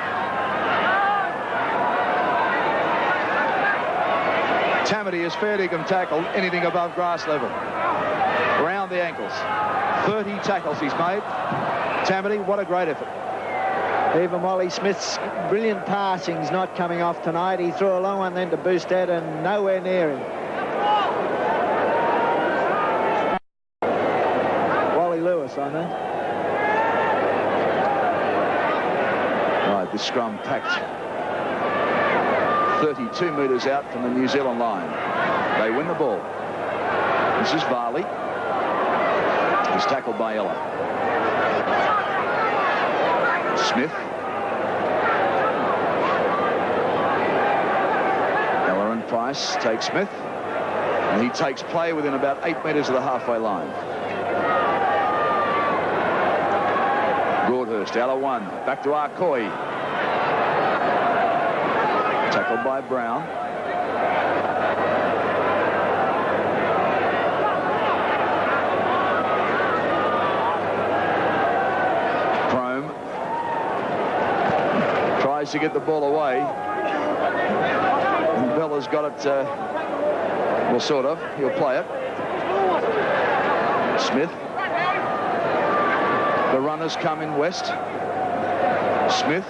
Tamity is fair dinkum tackle anything above grass level. Around the ankles. 30 tackles he's made. Tamity, what a great effort. Even Wally Smith's brilliant passing's not coming off tonight. He threw a long one then to Boosted and nowhere near him. Wally Lewis, I know. Right, this scrum packed 32 metres out from the New Zealand line. They win the ball. This is Varley. He's tackled by Ella. Smith. Ella and Price take Smith. And he takes play within about 8 metres of the halfway line. Broadhurst, Ella 1. Back to Arcoy. Tackled by Brown. Crome tries to get the ball away. And Bella's got it, well, sort of. He'll play it. Smith. The runners come in west. Smith.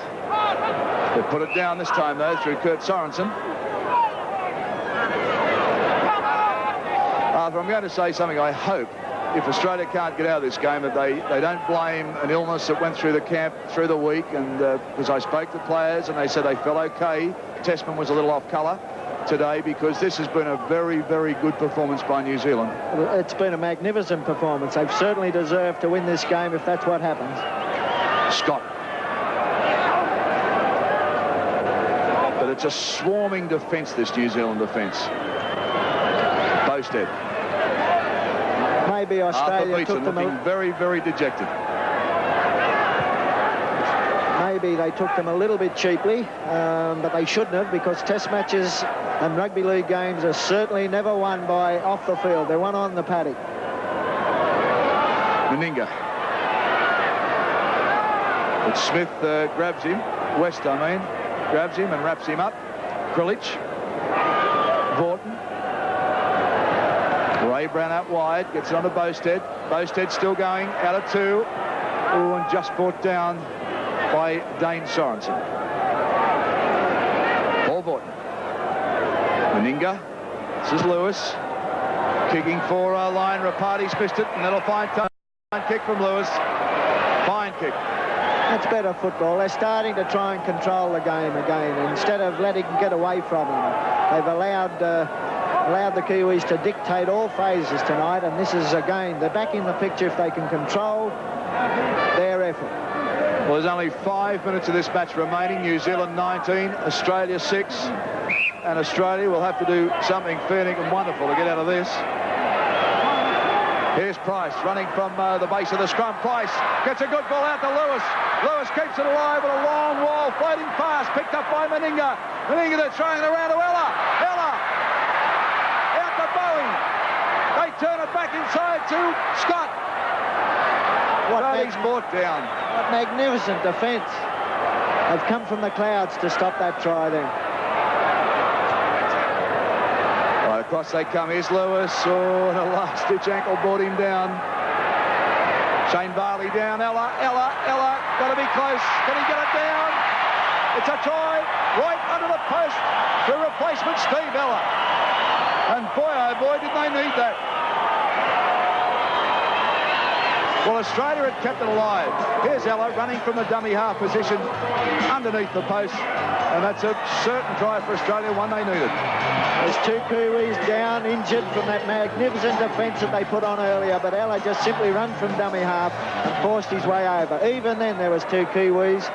They put it down this time, though, through Kurt Sorensen. Arthur, I'm going to say something. I hope, if Australia can't get out of this game, that they don't blame an illness that went through the camp through the week. And because I spoke to players and they said they felt okay. Testman was a little off colour today, because this has been a very, very good performance by New Zealand. It's been a magnificent performance. They've certainly deserved to win this game if that's what happens. Scott. But it's a swarming defence, this New Zealand defence. Boasted. Maybe Australia took them looking very, very dejected. Maybe they took them a little bit cheaply, but they shouldn't have, because test matches and rugby league games are certainly never won by off the field. They're won on the paddock. Meninga. But Smith grabs him. West, I mean. Grabs him and wraps him up. Krilich. Vaughton. Ray Brown out wide. Gets it on to Boasted. Boasted still going. Out of 2. Oh, and just brought down by Dane Sorensen. Paul Vaughton. Meninga. This is Lewis. Kicking for a line. Rapati's missed it, and that'll find time. Kick from Lewis. Fine kick. That's better football. They're starting to try and control the game again instead of letting them get away from them. They've allowed the Kiwis to dictate all phases tonight, and this is, again, they're back in the picture if they can control their effort. Well, there's only 5 minutes of this match remaining. New Zealand 19, Australia 6, and Australia will have to do something fair and wonderful to get out of this. Here's Price running from the base of the scrum. Price gets a good ball out to Lewis. Lewis keeps it alive with a long wall, floating pass, picked up by Meninga. Meninga, they're throwing it around to Ella. Ella out to Bowie. They turn it back inside to Scott. He's brought down. What magnificent defence. They've come from the clouds to stop that try then. Right, across they come. Here's Lewis. Oh, and a last-ditch ankle brought him down. Shane Varley down. Ella. Got to be close. Can he get it down? It's a try. Right under the post for replacement Steve Ella. And boy, oh boy, did they need that. Well, Australia had kept it alive. Here's Ella running from the dummy half position underneath the post. And that's a certain try for Australia, one they needed. There's 2 Kiwis down, injured from that magnificent defence that they put on earlier, but Ella just simply ran from dummy half and forced his way over. Even then, there was 2 Kiwis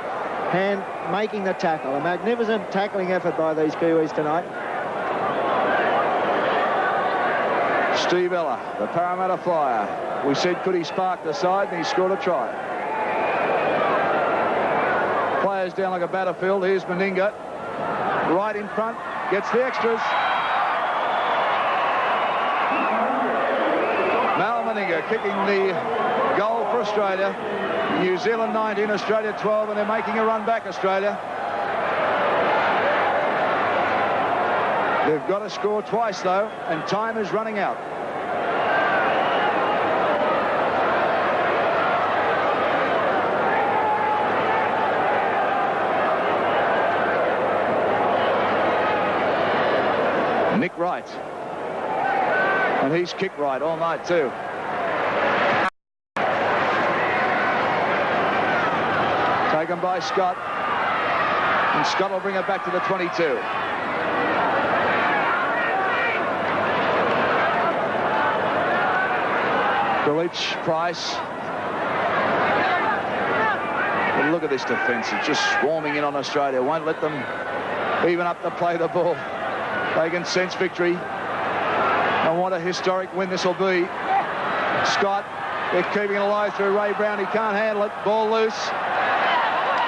making the tackle. A magnificent tackling effort by these Kiwis tonight. Steve Ella, the Parramatta Flyer. We said, could he spark the side, and he scored a try. Players down like a battlefield. Here's Meninga. Right in front. Gets the extras. Mal Meninga kicking the goal for Australia. New Zealand 19, Australia 12, and they're making a run back, Australia. They've got to score twice, though, and time is running out. Nick Wright. And he's kicked right all night, too. Taken by Scott. And Scott will bring it back to the 22. Gullich, Price. But look at this defence. It's just swarming in on Australia. Won't let them even up to play the ball. They can sense victory. And what a historic win this will be. Scott, they're keeping it alive through Ray Brown. He can't handle it. Ball loose.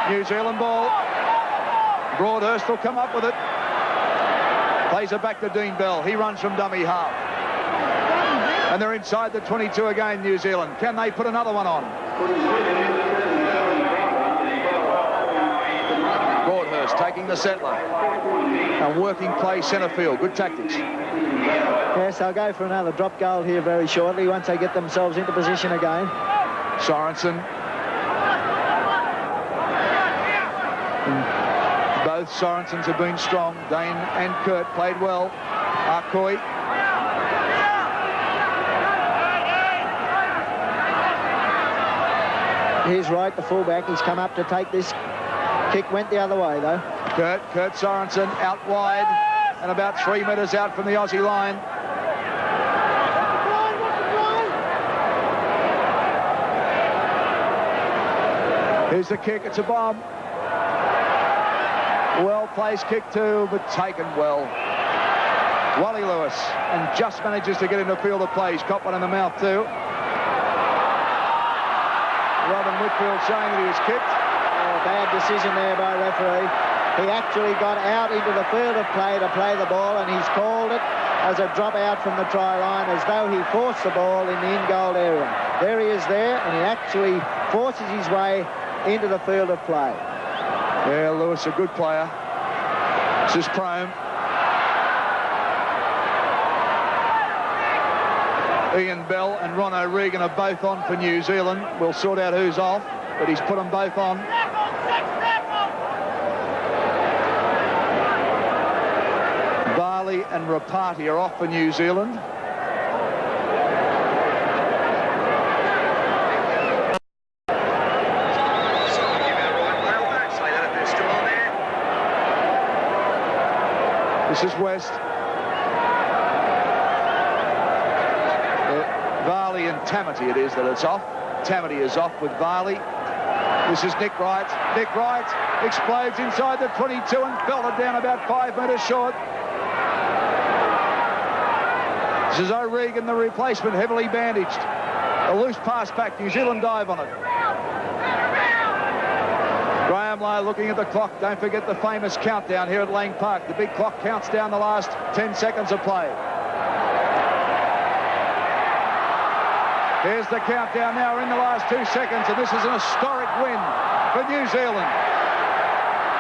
New Zealand ball. Broadhurst will come up with it. Plays it back to Dean Bell. He runs from dummy half. And they're inside the 22 again, New Zealand. Can they put another one on? Broadhurst taking the settler. And working play centre field. Good tactics. Yes, they'll go for another drop goal here very shortly once they get themselves into position again. Sorensen. Both Sorensens have been strong. Dane and Kurt played well. Arcoy. Here's Wright, the fullback. He's come up to take this. Kick went the other way, though. Kurt Sorensen out wide and about 3 metres out from the Aussie line. Here's the kick. It's a bomb. Well-placed kick too, but taken well. Wally Lewis, and just manages to get in the field of play. He's caught one in the mouth too. Robin Whitfield saying that he was kicked. Oh, bad decision there by referee. He actually got out into the field of play to play the ball, and he's called it as a drop out from the try line, as though he forced the ball in the in-goal area. There he is there, and he actually forces his way into the field of play. Yeah, Lewis, a good player. This is Prome. Ian Bell and Ron O'Regan are both on for New Zealand. We'll sort out who's off, but he's put them both on. Barley and Rapati are off for New Zealand. This is West. Varley and Tamati it is that it's off. Tamati is off with Varley. This is Nick Wright. Nick Wright explodes inside the 22 and belted down about 5 metres short. This is O'Regan, the replacement, heavily bandaged. A loose pass back. New Zealand dive on it. Graham Lowe looking at the clock. Don't forget the famous countdown here at Lang Park. The big clock counts down the last 10 seconds of play. Here's the countdown now. We're in the last 2 seconds, and this is an historic win for New Zealand.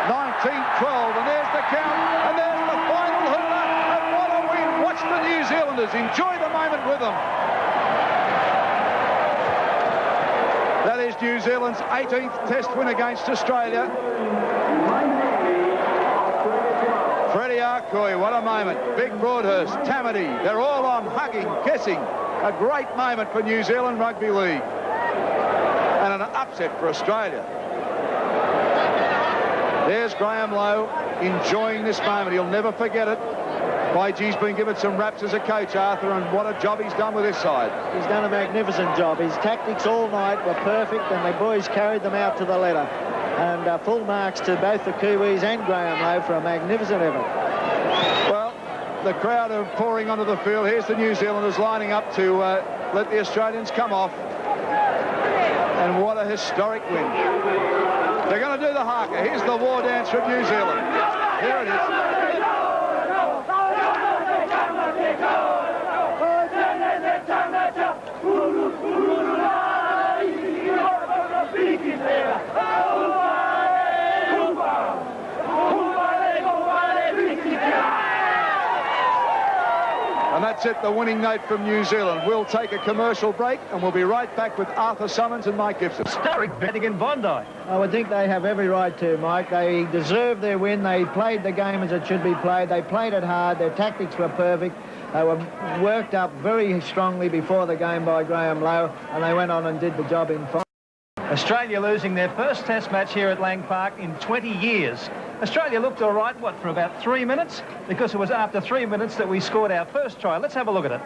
19-12, and there's the count, and there's the final hooter, and what a win. Watch the New Zealanders enjoy the moment with them. That is New Zealand's 18th Test win against Australia. Freddie Arcoy, what a moment. Big Broadhurst, Tamati, they're all on, hugging, kissing. A great moment for New Zealand Rugby League. And an upset for Australia. There's Graham Lowe enjoying this moment. He'll never forget it. YG's been given some raps as a coach, Arthur, and what a job he's done with this side. He's done a magnificent job. His tactics all night were perfect, and the boys carried them out to the letter. And full marks to both the Kiwis and Graham Lowe for a magnificent effort. Well, the crowd are pouring onto the field. Here's the New Zealanders lining up to let the Australians come off. And what a historic win. They're going to do the haka. Here's the war dance from New Zealand. Here it is. That's it, the winning note from New Zealand. We'll take a commercial break and we'll be right back with Arthur Summons and Mike Gibson. Historic betting in Bondi. I would think they have every right to, Mike. They deserve their win. They played the game as it should be played. They played it hard. Their tactics were perfect. They were worked up very strongly before the game by Graham Lowe, and they went on and did the job in fine. Australia losing their first test match here at Lang Park in 20 years. Australia looked all right, what, for about 3 minutes? Because it was after 3 minutes that we scored our first try. Let's have a look at it.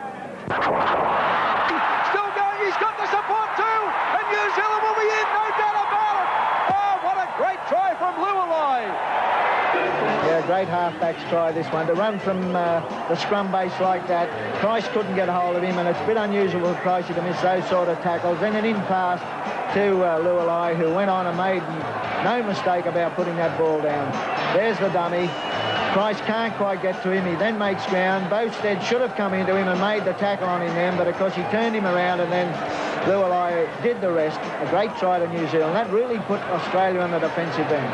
Still going, he's got the support too, and New Zealand will be in, no doubt about it. Oh, what a great try from Lualai. Yeah, great halfback's try, this one. To run from the scrum base like that, Price couldn't get a hold of him, and it's a bit unusual for Pricey to miss those sort of tackles. Then an in pass to Lualai, who went on and made no mistake about putting that ball down. There's the dummy. Price can't quite get to him. He then makes ground. Bowstead should have come into him and made the tackle on him then, but of course he turned him around and then Lualai did the rest. A great try to New Zealand. That really put Australia on the defensive end.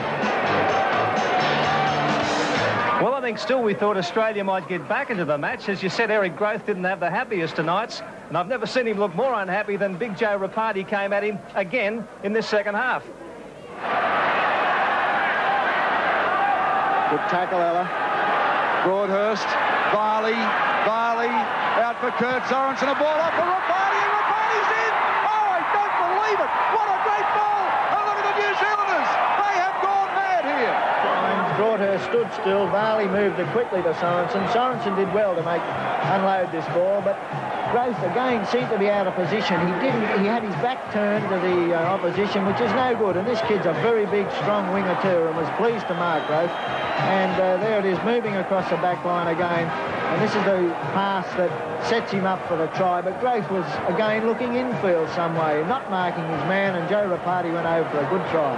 Well, I think still we thought Australia might get back into the match. As you said, Eric Grothe didn't have the happiest of nights, and I've never seen him look more unhappy than Big Joe Rapati came at him again in this second half. Good tackle, Ella. Broadhurst, Varley, out for Kurt Sorensen, a ball off for Rapati, and Rapati's in! Oh, I don't believe it! What a great ball! And look at the New Zealanders! They have gone mad here! Broadhurst stood still. Varley moved it quickly to Sorensen. Sorensen did well to unload this ball, but Grothe again seemed to be out of position. He had his back turned to the opposition, which is no good. And this kid's a very big, strong winger too, and was pleased to mark Grothe. And there it is, moving across the back line again. And this is the pass that sets him up for the try. But Grothe was again looking infield some way, not marking his man, and Joe Rapati went over for a good try.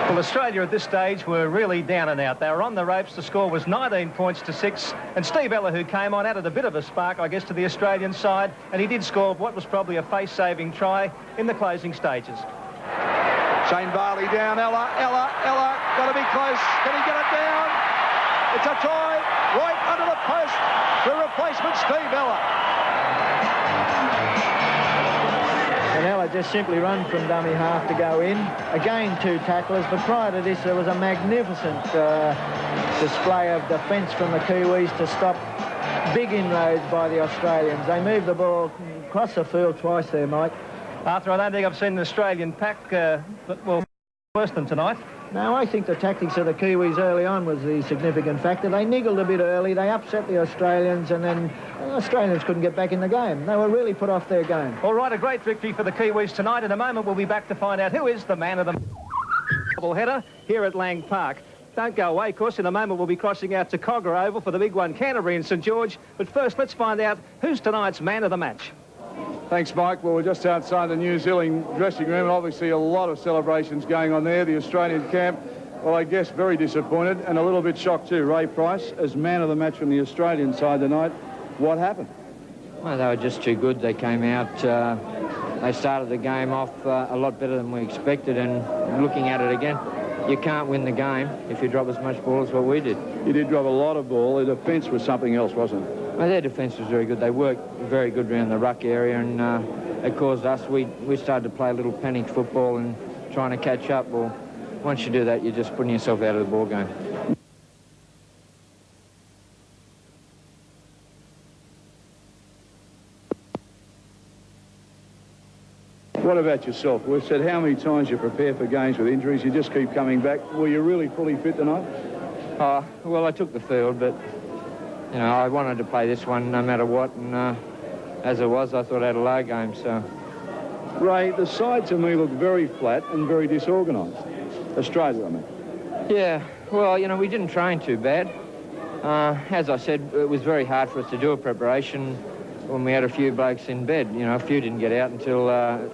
Well, Australia at this stage were really down and out. They were on the ropes. The score was 19 points to 6. And Steve Ella, who came on, added a bit of a spark, I guess, to the Australian side. And he did score what was probably a face-saving try in the closing stages. Shane Varley down, Ella, got to be close. Can he get it down? It's a try, right under the post. The replacement, Steve Ella. And Ella just simply run from dummy half to go in. Again, 2 tacklers, but prior to this, there was a magnificent display of defence from the Kiwis to stop big inroads by the Australians. They moved the ball across the field twice there, Mike. Arthur, I don't think I've seen an Australian pack, well, worse than tonight. No, I think the tactics of the Kiwis early on was the significant factor. They niggled a bit early, they upset the Australians, and then the Australians couldn't get back in the game. They were really put off their game. All right, a great victory for the Kiwis tonight. In a moment, we'll be back to find out who is the man of the double header here at Lang Park. Don't go away, of course. In a moment, we'll be crossing out to Kogarah Oval for the big one, Canterbury and St George. But first, let's find out who's tonight's man of the match. Thanks, Mike. Well, we're just outside the New Zealand dressing room, and obviously a lot of celebrations going on there. The Australian camp, well, I guess very disappointed and a little bit shocked too. Ray Price, as man of the match from the Australian side tonight. What happened? Well, they were just too good. They came out, they started the game off a lot better than we expected, and looking at it again, you can't win the game if you drop as much ball as what we did. You did drop a lot of ball. The defence was something else, wasn't it? Well, their defence was very good. They worked very good around the ruck area, and it caused us, we started to play a little panic football and trying to catch up. Well, once you do that, you're just putting yourself out of the ball game. What about yourself? We've said how many times you prepare for games with injuries, you just keep coming back. Were you really fully fit tonight? Well, I took the field, but, you know, I wanted to play this one no matter what, and as it was, I thought I had a low game, so... Ray, the side to me looked very flat and very disorganised. Australia, I mean. Yeah, well, you know, we didn't train too bad. As I said, it was very hard for us to do a preparation when we had a few blokes in bed. You know, a few didn't get out until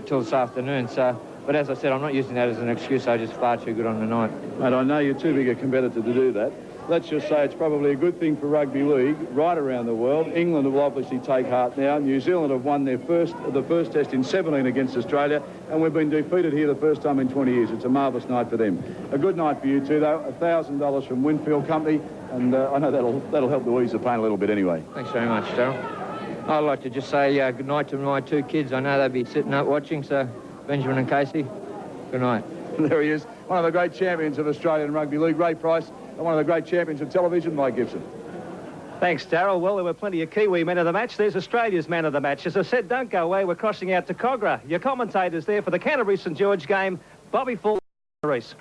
this afternoon. So, but as I said, I'm not using that as an excuse. I was just far too good on the night. And I know you're too big a competitor to do that. Let's just say it's probably a good thing for rugby league right around the world. England will obviously take heart now. New Zealand have won the first test in 17 against Australia, and we've been defeated here the first time in 20 years. It's a marvellous night for them. A good night for you too, though. $1,000 from Winfield Company, and I know that'll help to ease the pain a little bit anyway. Thanks very much, Darryl. I'd like to just say good night to my 2 kids. I know they'll be sitting up watching, so Benjamin and Casey, good night. There he is, one of the great champions of Australian Rugby League, Ray Price, and one of the great champions of television, Mike Gibson. Thanks, Darryl. Well, there were plenty of Kiwi men of the match. There's Australia's man of the match. As I said, don't go away. We're crossing out to Cogra. Your commentators there for the Canterbury St George game, Bobby Full, Reese.